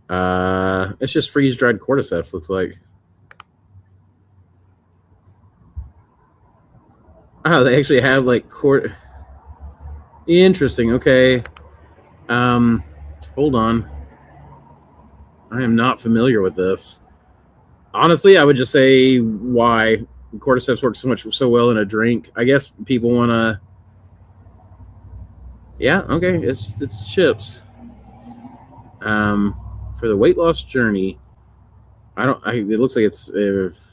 Speaker 4: It's just freeze-dried cordyceps, looks like. Oh, they actually have like Interesting, okay. Hold on. I am not familiar with this. Honestly, I would just say why cordyceps work so well in a drink. I guess people want to. Yeah, okay, it's chips. For the weight loss journey, it looks like it's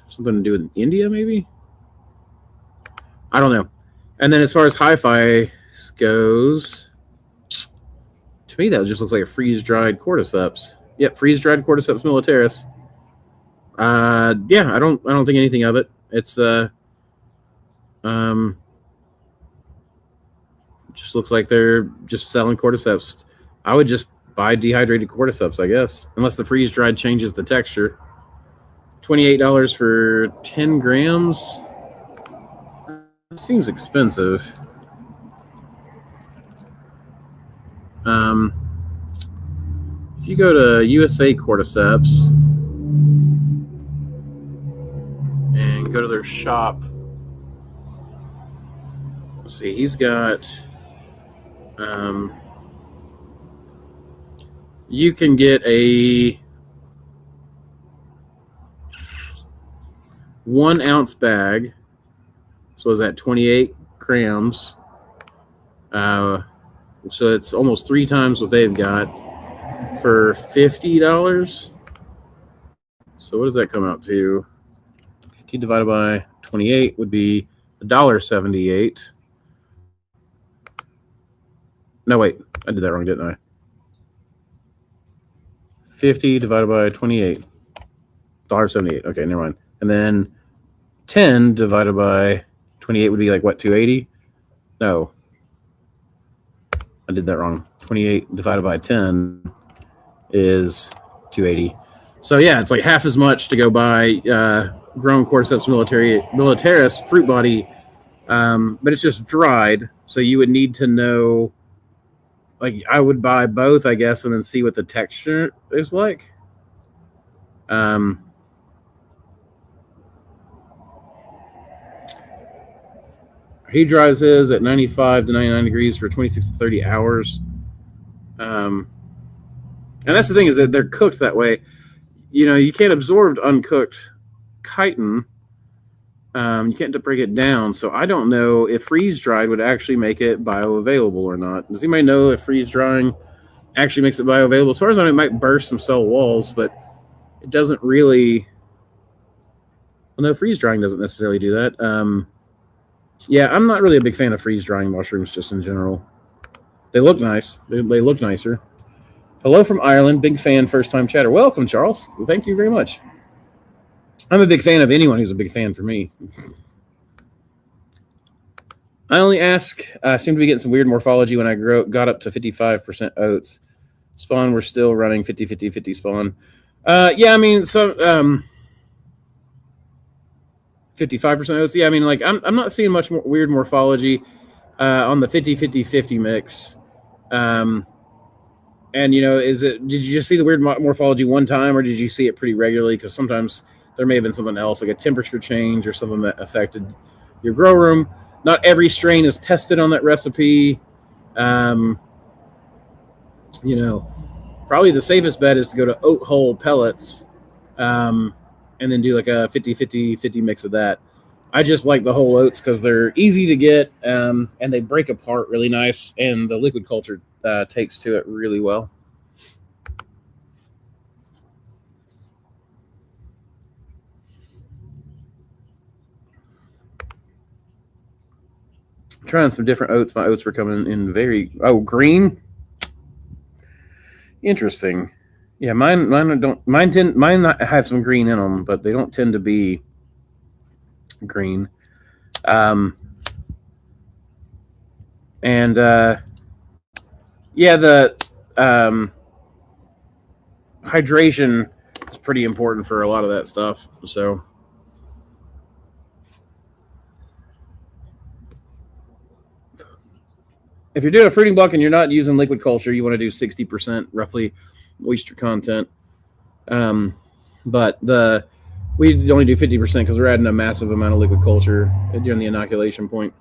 Speaker 4: something to do with India, maybe. I don't know. And then as far as Hi-Fi goes, to me that just looks like a freeze-dried cordyceps. Yep, freeze-dried cordyceps militaris. Yeah, I don't think anything of it. It's just looks like they're just selling cordyceps. I would just buy dehydrated cordyceps, I guess, unless the freeze dried changes the texture. $28 for 10 grams. Seems expensive. If you go to USA Cordyceps and go to their shop, let's see, he's got, you can get a 1 ounce bag. So is that 28 grams? So it's almost 3 times what they've got for $50. So what does that come out to? 50 divided by 28 would be $1.78. No, wait, I did that wrong, didn't I? 50 divided by 28, $1.78. Okay, never mind. And then 10 divided by 28 would be like what, 280? No, I did that wrong. 28 divided by 10 is 280. So yeah, it's like half as much to go buy grown Cordyceps militaris fruit body, but it's just dried. So you would need to know, like I would buy both, I guess, and then see what the texture is like. He dries his at 95 to 99 degrees for 26 to 30 hours. And that's the thing, is that they're cooked that way. You know, you can't absorb uncooked chitin. You can't break it down. So I don't know if freeze-dried would actually make it bioavailable or not. Does anybody know if freeze-drying actually makes it bioavailable? As far as I know, it might burst some cell walls, but it doesn't really... Well, no, freeze-drying doesn't necessarily do that. Yeah, I'm not really a big fan of freeze-drying mushrooms just in general. They look nice. They look nicer. Hello from Ireland. Big fan, first-time chatter. Welcome, Charles. Well, thank you very much. I'm a big fan of anyone who's a big fan for me. I only ask, I seem to be getting some weird morphology when I got up to 55% oats. Spawn, we're still running 50-50-50 spawn. Yeah, I mean, so... 55% oats. Yeah, I mean, like I'm not seeing much more weird morphology on the 50-50-50 mix. And you know, did you just see the weird morphology one time, or did you see it pretty regularly? Because sometimes there may have been something else, like a temperature change or something that affected your grow room. Not every strain is tested on that recipe. You know, probably the safest bet is to go to oat hull pellets. And then do like a 50-50-50 mix of that. I just like the whole oats because they're easy to get, and they break apart really nice, and the liquid culture takes to it really well. Trying some different oats. My oats were coming in very green. Interesting. Yeah, mine have some green in them, but they don't tend to be green. Yeah, the hydration is pretty important for a lot of that stuff. So if you're doing a fruiting block and you're not using liquid culture, you want to do 60% roughly moisture content. But we only do 50% because we're adding a massive amount of liquid culture during the inoculation point.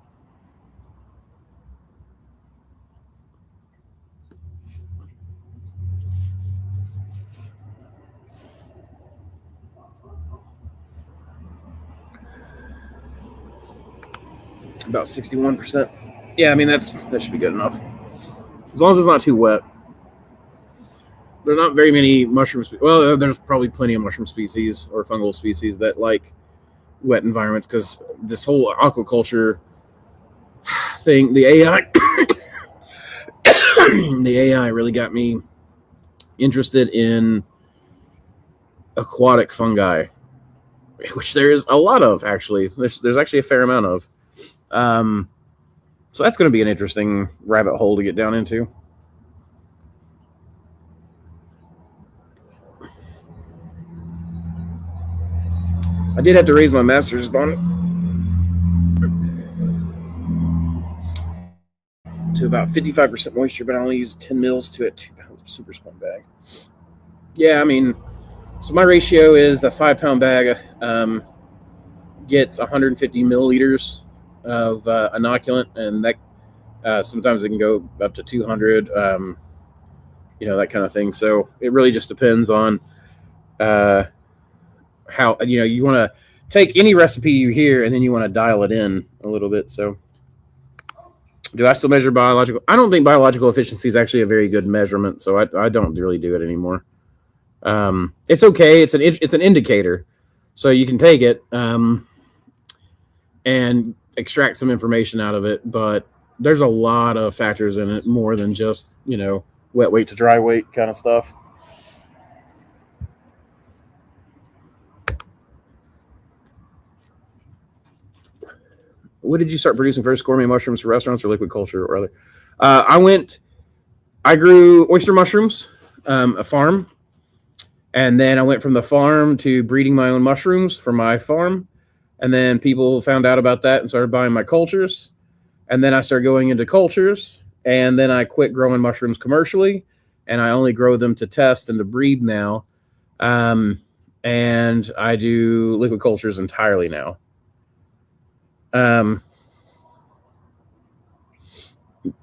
Speaker 4: About 61%. Yeah, I mean that should be good enough. As long as it's not too wet. There are not very many mushroom species. Well, there's probably plenty of mushroom species or fungal species that like wet environments, because this whole aquaculture thing, the AI, the AI really got me interested in aquatic fungi, which there is a lot of, actually. There's actually a fair amount of. So that's going to be an interesting rabbit hole to get down into. I did have to raise my master's bonnet to about 55% moisture, but I only used 10 mils to a 2 pound super sponge bag. Yeah, I mean, so my ratio is a 5 pound bag gets 150 milliliters of inoculant, and that sometimes it can go up to 200, that kind of thing. So it really just depends on how, you want to take any recipe you hear and then you want to dial it in a little bit. So do I still measure biological? I don't think biological efficiency is actually a very good measurement, so I don't really do it anymore. It's okay. It's an indicator, so you can take it and extract some information out of it, but there's a lot of factors in it, more than just wet weight to dry weight kind of stuff. What did you start producing first? Gourmet mushrooms for restaurants or liquid culture or other? I grew oyster mushrooms, a farm. And then I went from the farm to breeding my own mushrooms for my farm. And then people found out about that and started buying my cultures. And then I started going into cultures. And then I quit growing mushrooms commercially. And I only grow them to test and to breed now. And I do liquid cultures entirely now.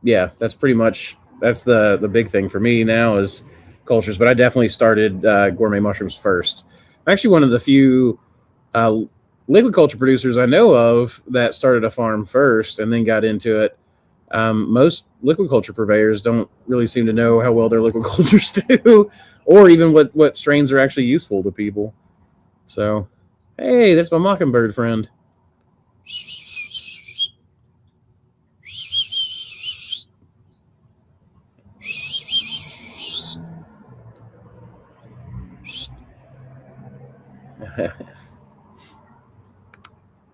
Speaker 4: Yeah, that's the big thing for me now is cultures, but I definitely started gourmet mushrooms first. I'm actually one of the few liquid culture producers I know of that started a farm first and then got into it. Most liquid culture purveyors don't really seem to know how well their liquid cultures do, or even what strains are actually useful to people. So, hey, that's my mockingbird friend.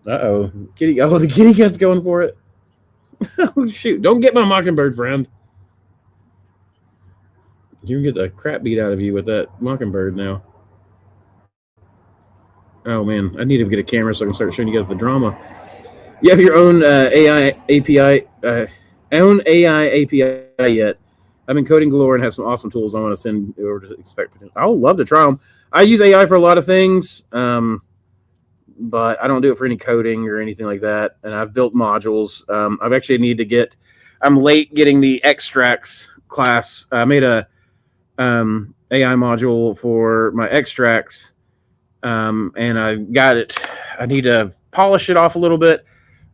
Speaker 4: Uh-oh. The kitty cat's going for it. Oh, shoot. Don't get my mockingbird friend. You can get the crap beat out of you with that mockingbird now. Oh, man. I need to get a camera so I can start showing you guys the drama. You have your own AI API yet? I've been coding galore and have some awesome tools I want to send over to expect. I would love to try them. I use AI for a lot of things, but I don't do it for any coding or anything like that. And I've built modules. I've actually I'm late getting the extracts class. I made a AI module for my extracts, and I got it. I need to polish it off a little bit,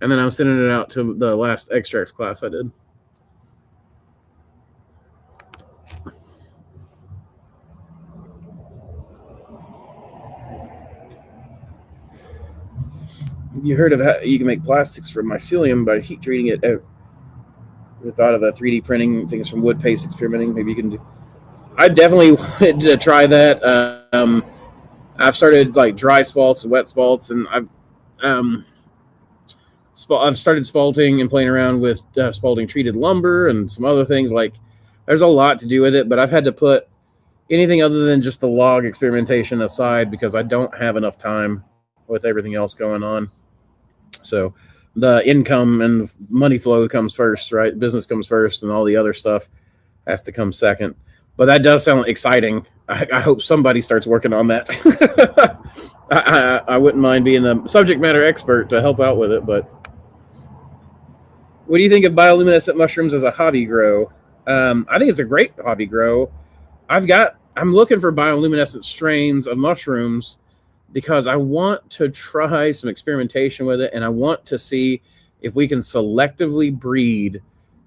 Speaker 4: and then I'm sending it out to the last extracts class I did. You heard of how you can make plastics from mycelium by heat treating it? You thought of a 3D printing things from wood paste experimenting? Maybe you can do. I definitely wanted to try that. I've started like dry spalts and wet spalts, and I've started spalting and playing around with spalting treated lumber and some other things. Like, there's a lot to do with it, but I've had to put anything other than just the log experimentation aside because I don't have enough time with everything else going on. So the income and money flow comes first, right? Business comes first, and all the other stuff has to come second. But that does sound exciting. I hope somebody starts working on that. I wouldn't mind being a subject matter expert to help out with it. But what do you think of bioluminescent mushrooms as a hobby grow? I think it's a great hobby grow. I'm looking for bioluminescent strains of mushrooms because I want to try some experimentation with it, and I want to see if we can selectively breed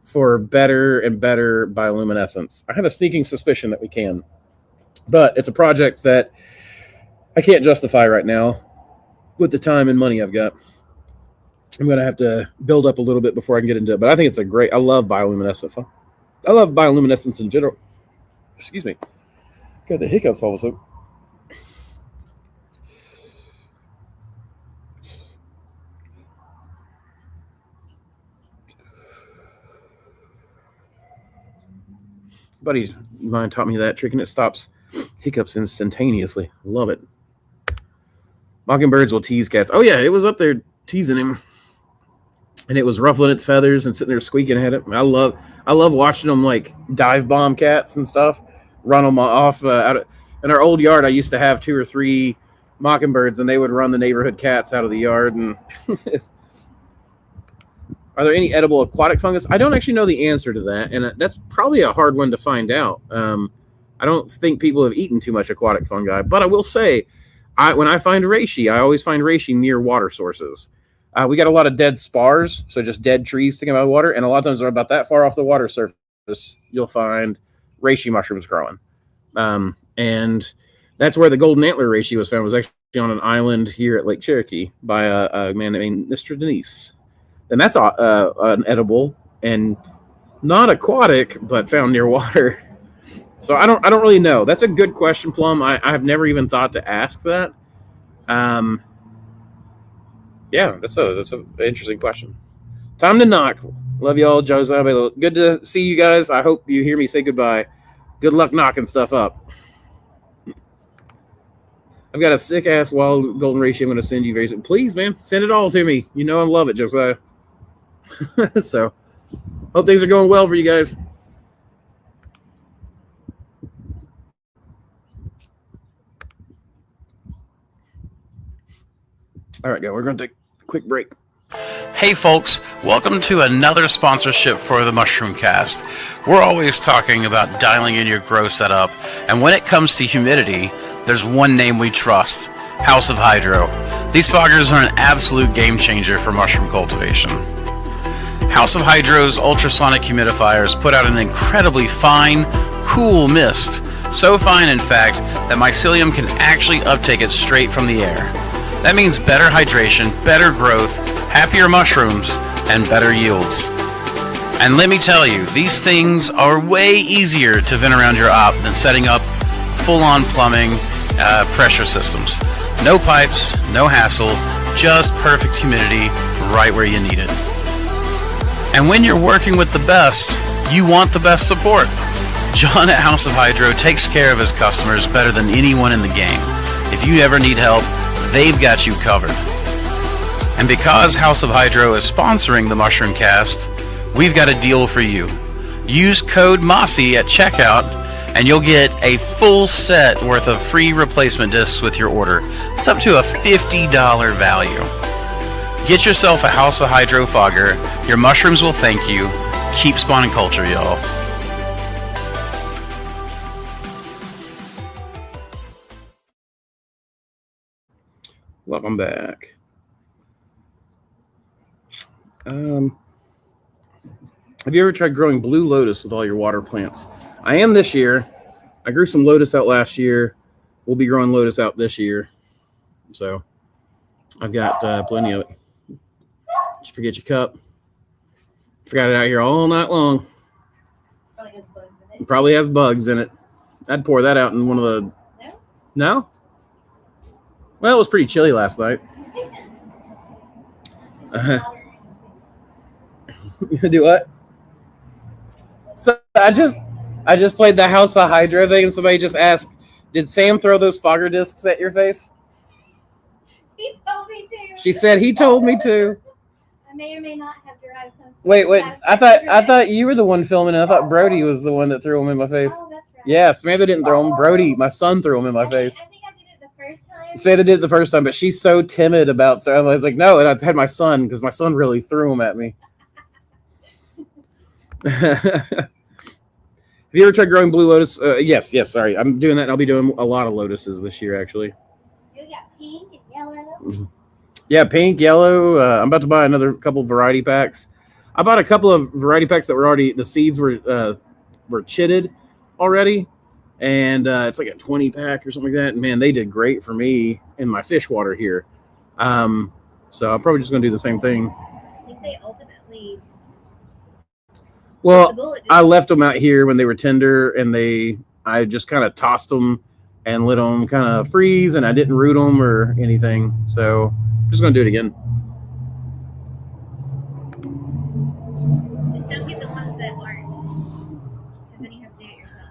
Speaker 4: for better and better bioluminescence. I have a sneaking suspicion that we can, but it's a project that I can't justify right now with the time and money I've got. I'm going to have to build up a little bit before I can get into it, but I think it's I love bioluminescence. I love bioluminescence in general. Excuse me. Got the hiccups all of a sudden. Buddy mine taught me that trick, and it stops hiccups instantaneously. Love it. Mockingbirds will tease cats. Oh yeah, it was up there teasing him, and it was ruffling its feathers and sitting there squeaking at it. I love watching them like dive bomb cats and stuff, run them off out of. In our old yard, I used to have 2 or 3 mockingbirds, and they would run the neighborhood cats out of the yard. And are there any edible aquatic fungus? I don't actually know the answer to that, and that's probably a hard one to find out. I don't think people have eaten too much aquatic fungi, but I will say, when I find reishi, I always find reishi near water sources. We got a lot of dead spars, so just dead trees sticking out of the water, and a lot of times they're about that far off the water surface, you'll find reishi mushrooms growing. And that's where the golden antler reishi was found, was actually on an island here at Lake Cherokee by a man named Mr. Denise. And that's an edible and not aquatic, but found near water. So I don't really know. That's a good question, Plum. I've never even thought to ask that. Yeah, that's an interesting question. Time to knock. Love y'all, Josiah. Good to see you guys. I hope you hear me say goodbye. Good luck knocking stuff up. I've got a sick ass wild golden reishi I'm going to send you very soon. Please, man, send it all to me. You know I love it, Josiah. So, hope things are going well for you guys. All right, guys, we're going to take a quick break.
Speaker 3: Hey folks, welcome to another sponsorship for the Mushroom Cast. We're always talking about dialing in your grow setup, and when it comes to humidity, there's one name we trust, House of Hydro. These foggers are an absolute game changer for mushroom cultivation. House of Hydro's ultrasonic humidifiers put out an incredibly fine, cool mist. So fine, in fact, that mycelium can actually uptake it straight from the air. That means better hydration, better growth, happier mushrooms, and better yields. And let me tell you, these things are way easier to vent around your op than setting up full-on plumbing pressure systems. No pipes, no hassle, just perfect humidity right where you need it. And when you're working with the best, you want the best support. John at House of Hydro takes care of his customers better than anyone in the game. If you ever need help, they've got you covered. And because House of Hydro is sponsoring the Mushroom Cast, we've got a deal for you. Use code MOSSY at checkout and you'll get a full set worth of free replacement discs with your order. It's up to a $50 value. Get yourself a House of Hydro fogger. Your mushrooms will thank you. Keep spawning culture, y'all.
Speaker 4: Welcome back. Have you ever tried growing blue lotus with all your water plants? I am this year. I grew some lotus out last year. We'll be growing lotus out this year. So I've got plenty of it. Did you forget your cup? Forgot it out here all night long. It probably has bugs in it. I'd pour that out in one of the... No? Well, it was pretty chilly last night. Do what? So I just played the House of Hydro thing, and somebody just asked, "Did Sam throw those fogger discs at your face?"
Speaker 2: He told me to.
Speaker 4: She said he told me to.
Speaker 2: I may or may not have derived some.
Speaker 4: Wait. I thought you were the one filming it. I thought Brody was the one that threw them in my face.
Speaker 2: Oh, that's right.
Speaker 4: Yeah, Samantha didn't throw them. Brody, my son, threw them in my face.
Speaker 2: I think I did it the first time.
Speaker 4: Samantha did it the first time, but she's so timid about throwing. I was like, no, and I had my son because my son really threw them at me. Have you ever tried growing blue lotus? Yes. Sorry, I'm doing that. I'll be doing a lot of lotuses this year, actually.
Speaker 2: You got pink and yellow.
Speaker 4: Mm-hmm. Yeah, pink, yellow. I'm about to buy another couple variety packs. I bought a couple of variety packs that were already, the seeds were chitted already, and it's like a 20 pack or something like that. And man, they did great for me in my fish water here. So I'm probably just gonna do the same thing.
Speaker 2: I think they ultimately.
Speaker 4: Well, I left them out here when they were tender, and I just kind of tossed them and let them kind of freeze, and I didn't root them or anything. So I'm just going to do it again.
Speaker 2: Just don't get the ones that aren't, because then you have to do it yourself.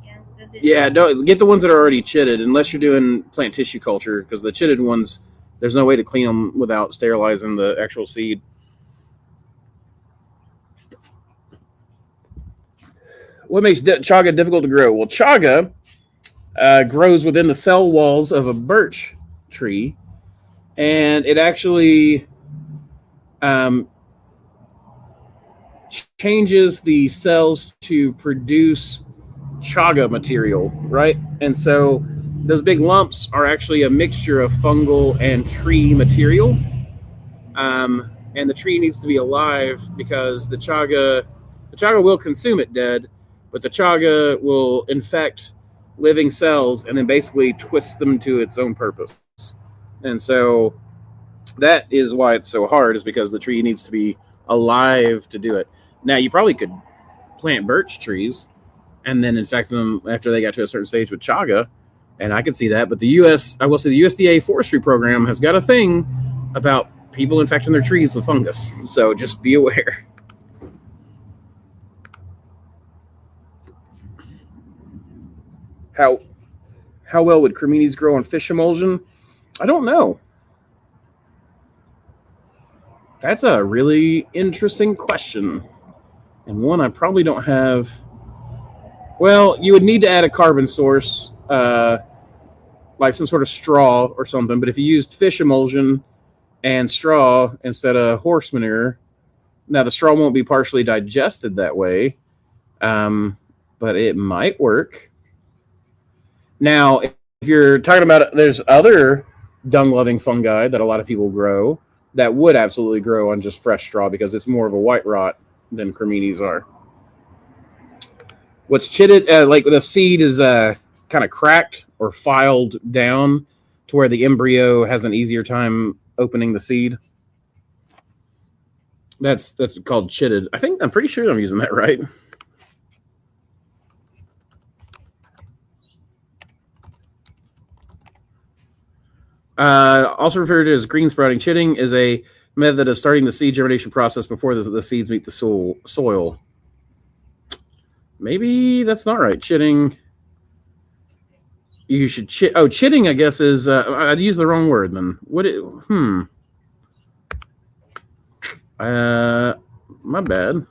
Speaker 2: Yeah, Does it?
Speaker 4: Yeah, don't get the ones that are already chitted, unless you're doing plant tissue culture, because the chitted ones, there's no way to clean them without sterilizing the actual seed. What makes chaga difficult to grow? Well, chaga grows within the cell walls of a birch tree, and it actually changes the cells to produce chaga material, right? And so those big lumps are actually a mixture of fungal and tree material. And the tree needs to be alive because the chaga will consume it dead, but the chaga will infect living cells and then basically twist them to its own purpose. And so that is why it's so hard, is because the tree needs to be alive to do it. Now, you probably could plant birch trees and then infect them after they got to a certain stage with chaga, and I could see that. But the USDA forestry program has got a thing about people infecting their trees with fungus, so just be aware. How well would creminis grow on fish emulsion? I don't know. That's a really interesting question, and one I probably don't have. Well, you would need to add a carbon source, like some sort of straw or something. But if you used fish emulsion and straw instead of horse manure, now the straw won't be partially digested that way, but it might work. Now, if you're talking about, there's other dung-loving fungi that a lot of people grow that would absolutely grow on just fresh straw because it's more of a white rot than creminis are. What's chitted, like the seed is kind of cracked or filed down to where the embryo has an easier time opening the seed. That's called chitted. I'm pretty sure I'm using that right. Also referred to as green sprouting, chitting is a method of starting the seed germination process before the seeds meet the soil. Maybe that's not right. Chitting. You should chit. Oh, chitting, I guess, is. I'd use the wrong word then. My bad.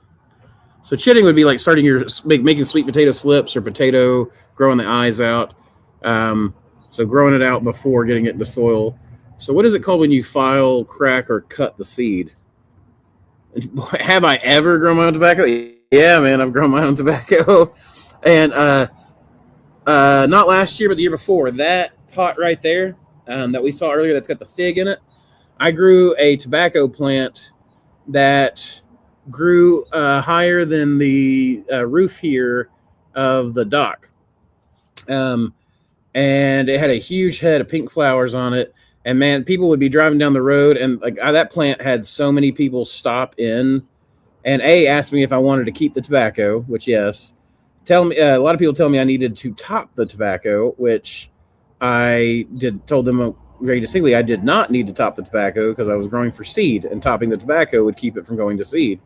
Speaker 4: So chitting would be like starting making sweet potato slips or potato, growing the eyes out. So growing it out before getting it into soil. So what is it called when you file, crack, or cut the seed? Have I ever grown my own tobacco? Yeah, man, I've grown my own tobacco. And not last year, but the year before. That pot right there that we saw earlier that's got the fig in it, I grew a tobacco plant that grew higher than the roof here of the dock. And it had a huge head of pink flowers on it. And man, people would be driving down the road, and like that plant had so many people stop in and asked me if I wanted to keep the tobacco, which yes. A lot of people tell me I needed to top the tobacco, which I told them very distinctly I did not need to top the tobacco because I was growing for seed, and topping the tobacco would keep it from going to seed.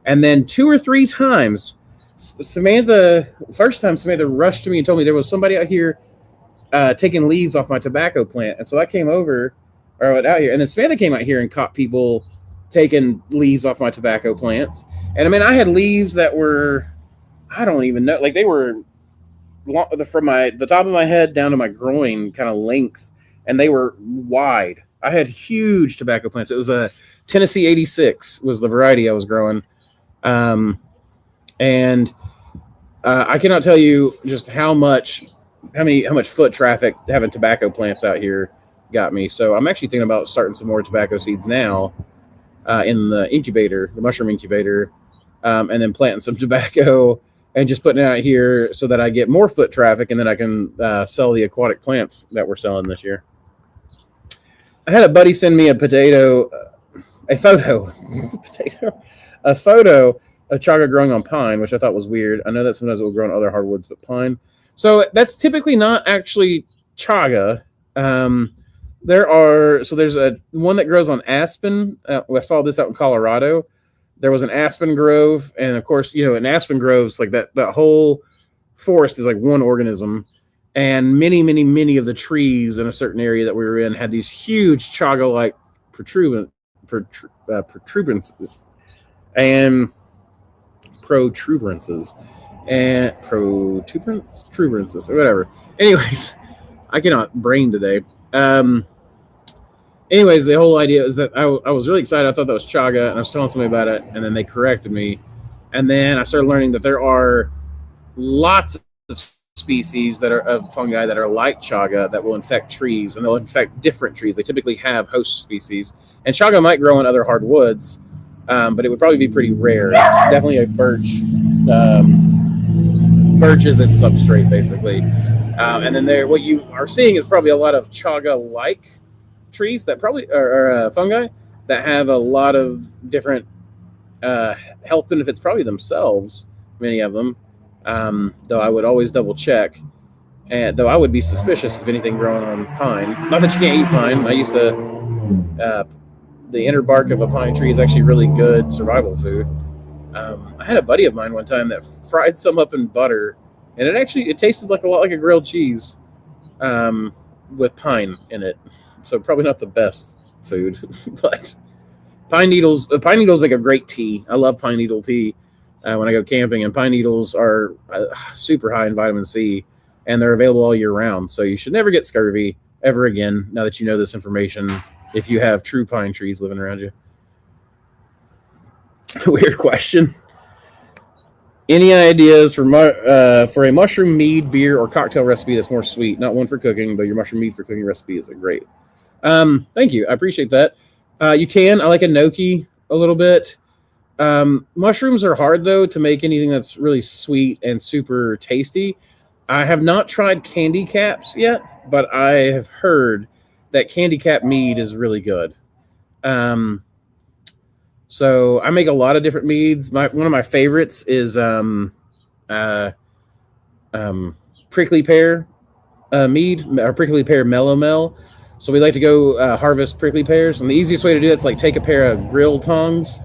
Speaker 4: And then 2 or 3 times, first time Samantha rushed to me and told me there was somebody out here taking leaves off my tobacco plant. And so I came out here, and then Samantha came out here and caught people taking leaves off my tobacco plants. And I mean, I had leaves that were, I don't even know, like they were from the top of my head down to my groin kind of length, and they were wide. I had huge tobacco plants. It was a Tennessee 86 was the variety I was growing. And I cannot tell you just how much foot traffic having tobacco plants out here got me. So I'm actually thinking about starting some more tobacco seeds now in the mushroom incubator, and then planting some tobacco and just putting it out here so that I get more foot traffic, and then I can sell the aquatic plants that we're selling this year. I had a buddy send me a photo of chaga growing on pine, which I thought was weird. I know that sometimes it will grow on other hardwoods, but pine. So that's typically not actually chaga. There's one that grows on aspen. I saw this out in Colorado. There was an aspen grove, and of course, in aspen groves, like that whole forest is like one organism, and many of the trees in a certain area that we were in had these huge chaga-like protuberances and protuberances or whatever. Anyways, I cannot brain today. Anyways, the whole idea is that I was really excited. I thought that was chaga, and I was telling somebody about it, and then they corrected me. And then I started learning that there are lots of species that are of fungi that are like chaga that will infect trees, and they'll infect different trees. They typically have host species, and chaga might grow in other hardwoods, but it would probably be pretty rare. It's definitely a birch. Birch is its substrate, basically. And then what you are seeing is probably a lot of chaga-like trees that probably are fungi that have a lot of different health benefits, probably themselves, many of them. Though I would always double check. And though I would be suspicious of anything growing on pine. Not that you can't eat pine. I used to. The inner bark of a pine tree is actually really good survival food. I had a buddy of mine one time that fried some up in butter, and it tasted like a lot like a grilled cheese, with pine in it. So probably not the best food, but pine needles make a great tea. I love pine needle tea when I go camping, and pine needles are super high in vitamin C, and they're available all year round. So you should never get scurvy ever again. Now that you know this information, if you have true pine trees living around you. Weird question. Any ideas for a mushroom mead, beer, or cocktail recipe that's more sweet? Not one for cooking, but your mushroom mead for cooking recipe is great. Thank you. I appreciate that. You can. I like enoki a little bit. Mushrooms are hard, though, to make anything that's really sweet and super tasty. I have not tried candy caps yet, but I have heard that candy cap mead is really good. So I make a lot of different meads. One of my favorites is prickly pear mead, or prickly pear mellow. So we like to go harvest prickly pears, and the easiest way to do it is like take a pair of grill tongs.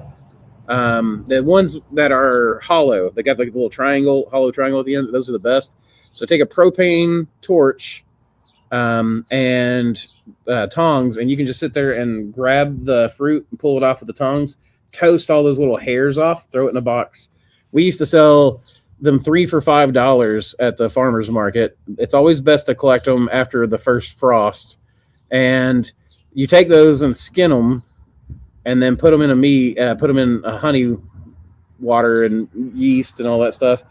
Speaker 4: The ones that are hollow, they got like the little hollow triangle at the end. Those are the best. So take a propane torch and tongs, and you can just sit there and grab the fruit and pull it off with the tongs. Toast all those little hairs off, throw it in a box. We used to sell them 3 for $5 at the farmer's market. It's always best to collect them after the first frost. And you take those and skin them, and then put them in a honey water and yeast and all that stuff.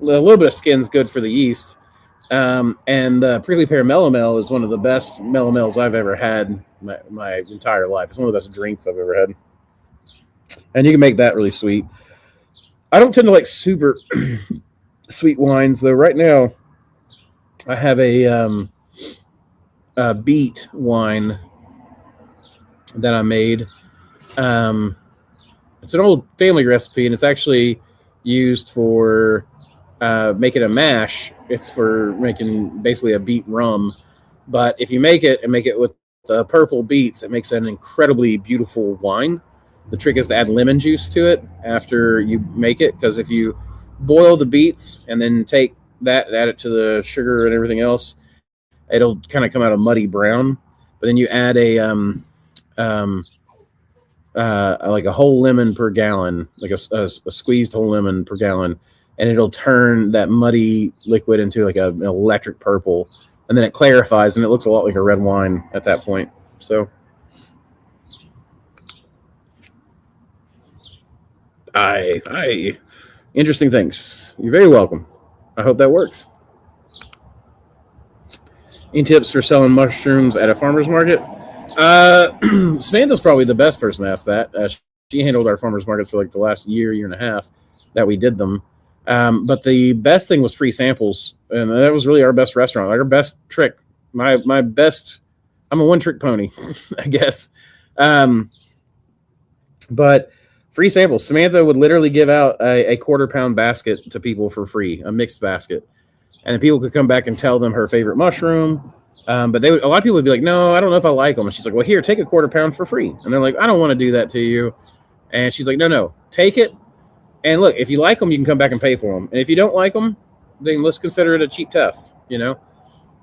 Speaker 4: A little bit of skin's good for the yeast. And the prickly pear mellow is one of the best mellows I've ever had my entire life. It's one of the best drinks I've ever had. And you can make that really sweet. I don't tend to like super sweet wines, though. Right now, I have a beet wine that I made. It's an old family recipe, and it's actually used for making a mash. It's for making basically a beet rum. But if you make it with purple beets, it makes an incredibly beautiful wine. The trick is to add lemon juice to it after you make it, because if you boil the beets and then take that and add it to the sugar and everything else, it'll kind of come out a muddy brown. But then you add like a whole lemon per gallon, like a squeezed whole lemon per gallon, and it'll turn that muddy liquid into like an electric purple, and then it clarifies and it looks a lot like a red wine at that point. So interesting things. You're very welcome. I hope that works. Any tips for selling mushrooms at a farmer's market? Samantha's probably the best person to ask that. She handled our farmers markets for like the last year and a half that we did them. But the best thing was free samples, and that was really our best restaurant. Like our best trick, my best. I'm a one-trick pony, I guess. But free samples. Samantha would literally give out a quarter-pound basket to people for free, a mixed basket, and then people could come back and tell them her favorite mushroom. But a lot of people would be like, no, I don't know if I like them. And she's like, well, here, take a quarter pound for free. And they're like, I don't want to do that to you. And she's like, no, take it. And look, if you like them, you can come back and pay for them. And if you don't like them, then let's consider it a cheap test, you know?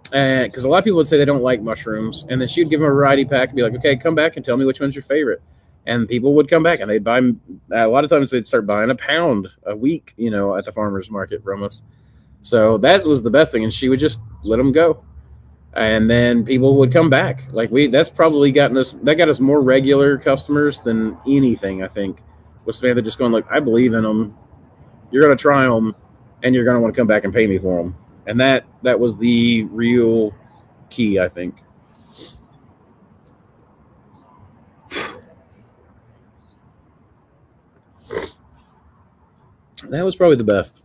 Speaker 4: Because a lot of people would say they don't like mushrooms, and then she'd give them a variety pack and be like, okay, come back and tell me which one's your favorite. And people would come back and they'd buy, a lot of times they'd start buying a pound a week, you know, at the farmer's market from us. So that was the best thing. And she would just let them go. And then people would come back. Like that's probably got us more regular customers than anything, I think, with Samantha just going like, I believe in them. You're going to try them and you're going to want to come back and pay me for them. And that was the real key, I think. That was probably the best.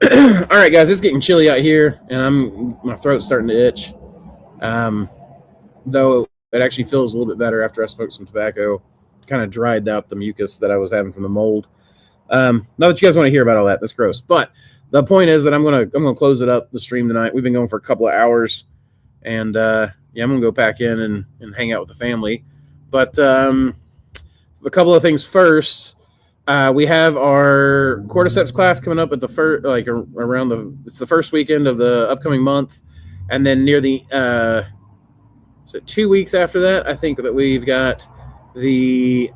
Speaker 4: All right, guys, it's getting chilly out here, and my throat's starting to itch. Though it actually feels a little bit better after I smoked some tobacco. Kind of dried out the mucus that I was having from the mold. Not that you guys want to hear about all that. That's gross. But the point is that I'm gonna close it up, the stream tonight. We've been going for a couple of hours, and I'm gonna go back in and hang out with the family. But a couple of things first. We have our cordyceps class coming up at the first, it's the first weekend of the upcoming month, and then near the 2 weeks after that, I think that we've got the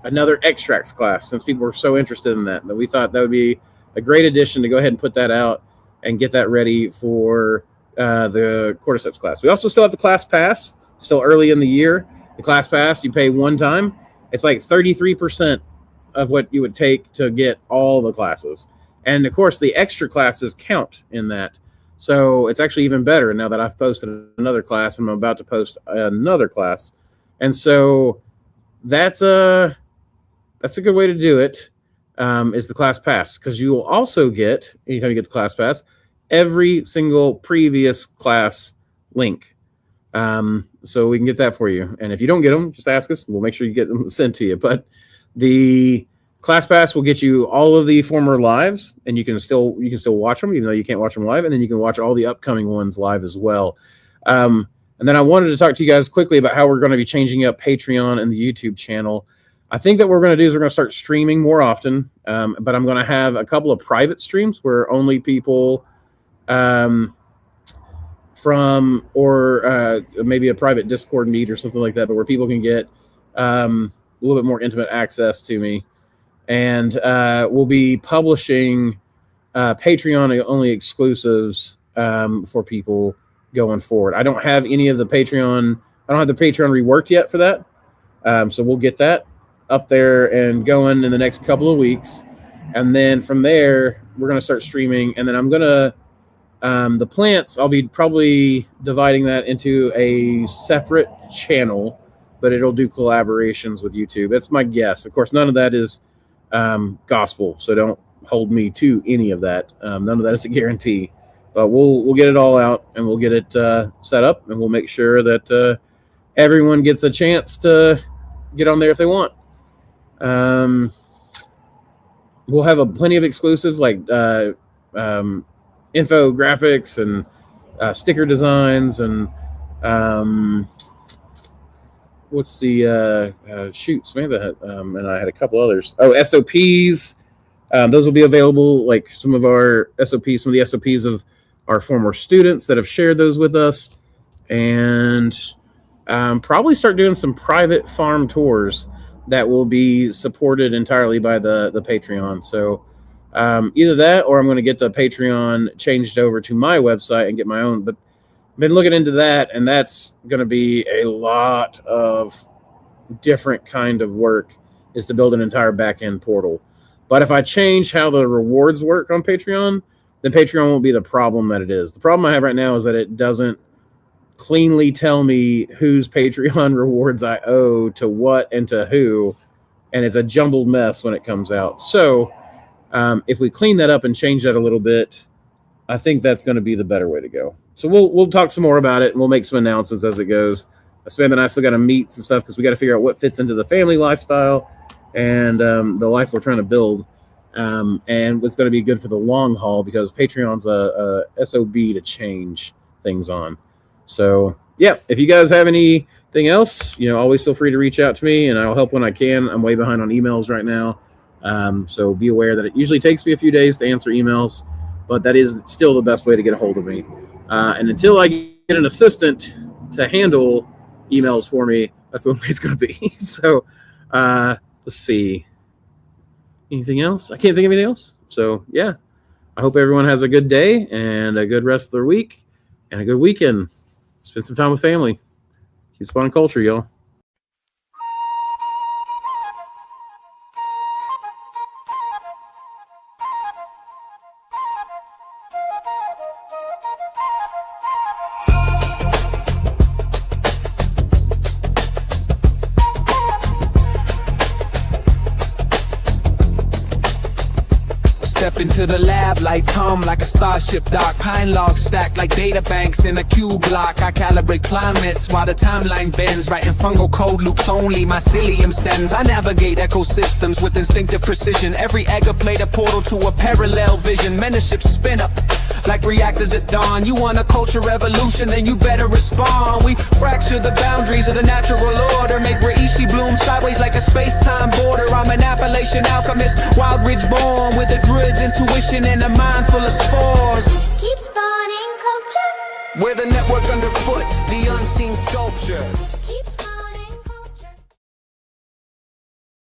Speaker 4: another extracts class. Since people were so interested in that we thought that would be a great addition to go ahead and put that out and get that ready for the cordyceps class. We also still have the class pass, still early in the year. The class pass you pay one time. It's like 33% of what you would take to get all the classes. And of course the extra classes count in that. So it's actually even better now that I've posted another class and I'm about to post another class. And so that's a good way to do it, is the class pass, because you will also get, anytime you get the class pass, every single previous class link. So we can get that for you. And if you don't get them, just ask us. We'll make sure you get them sent to you. But the class pass will get you all of the former lives, and you can still watch them, even though you can't watch them live. And then you can watch all the upcoming ones live as well. And then I wanted to talk to you guys quickly about how we're going to be changing up Patreon and the YouTube channel. I think that what we're going to do is we're going to start streaming more often. But I'm going to have a couple of private streams where only people from, or maybe a private Discord meet or something like that, but where people can get a little bit more intimate access to me. And we'll be publishing Patreon only exclusives for people going forward. I don't have the Patreon reworked yet for that. So we'll get that up there and going in the next couple of weeks. And then from there, we're going to start streaming. And then I'm going to, the plants, I'll be probably dividing that into a separate channel, but it'll do collaborations with YouTube. That's my guess. Of course, none of that is gospel, so don't hold me to any of that. None of that is a guarantee. But we'll get it all out, and we'll get it set up, and we'll make sure that everyone gets a chance to get on there if they want. We'll have plenty of exclusive, like infographics and sticker designs and what's the Samantha and I had a couple others. SOPs. Those will be available, like some of the SOPs of our former students that have shared those with us, and probably start doing some private farm tours that will be supported entirely by the Patreon. So either that, or I'm going to get the Patreon changed over to my website and get my own. But I've been looking into that, and that's going to be a lot of different kind of work, is to build an entire back-end portal. But if I change how the rewards work on Patreon, then Patreon won't be the problem that it is. The problem I have right now is that it doesn't cleanly tell me whose Patreon rewards I owe to what and to who, and it's a jumbled mess when it comes out. So if we clean that up and change that a little bit, I think that's going to be the better way to go. So we'll talk some more about it, and we'll make some announcements as it goes. Samantha and I still got to meet some stuff because we got to figure out what fits into the family lifestyle and the life we're trying to build, and what's going to be good for the long haul, because Patreon's a SOB to change things on. So yeah, if you guys have anything else, always feel free to reach out to me, and I'll help when I can. I'm way behind on emails right now. So be aware that it usually takes me a few days to answer emails. but that is still the best way to get a hold of me. And until I get an assistant to handle emails for me, that's the way it's going to be. So let's see. Anything else? I can't think of anything else. So yeah, I hope everyone has a good day and a good rest of their week and a good weekend. Spend some time with family. Keep spawning culture, y'all.
Speaker 1: Step into the lab, lights hum like a starship dock. Pine logs stacked like data banks in a cube block. I calibrate climates while the timeline bends. Writing fungal code loops only mycelium sends. I navigate ecosystems with instinctive precision. Every egg a plate a portal to a parallel vision. Menaships spin up like reactors at dawn. You want a culture revolution, then you better respond. We fracture the boundaries of the natural order. Make Reishi bloom sideways like a space-time border. I'm an Appalachian alchemist, wild ridge born, with a druid's intuition and a mind full of spores.
Speaker 6: Keep spawning culture.
Speaker 1: We're the network underfoot, the unseen sculpture.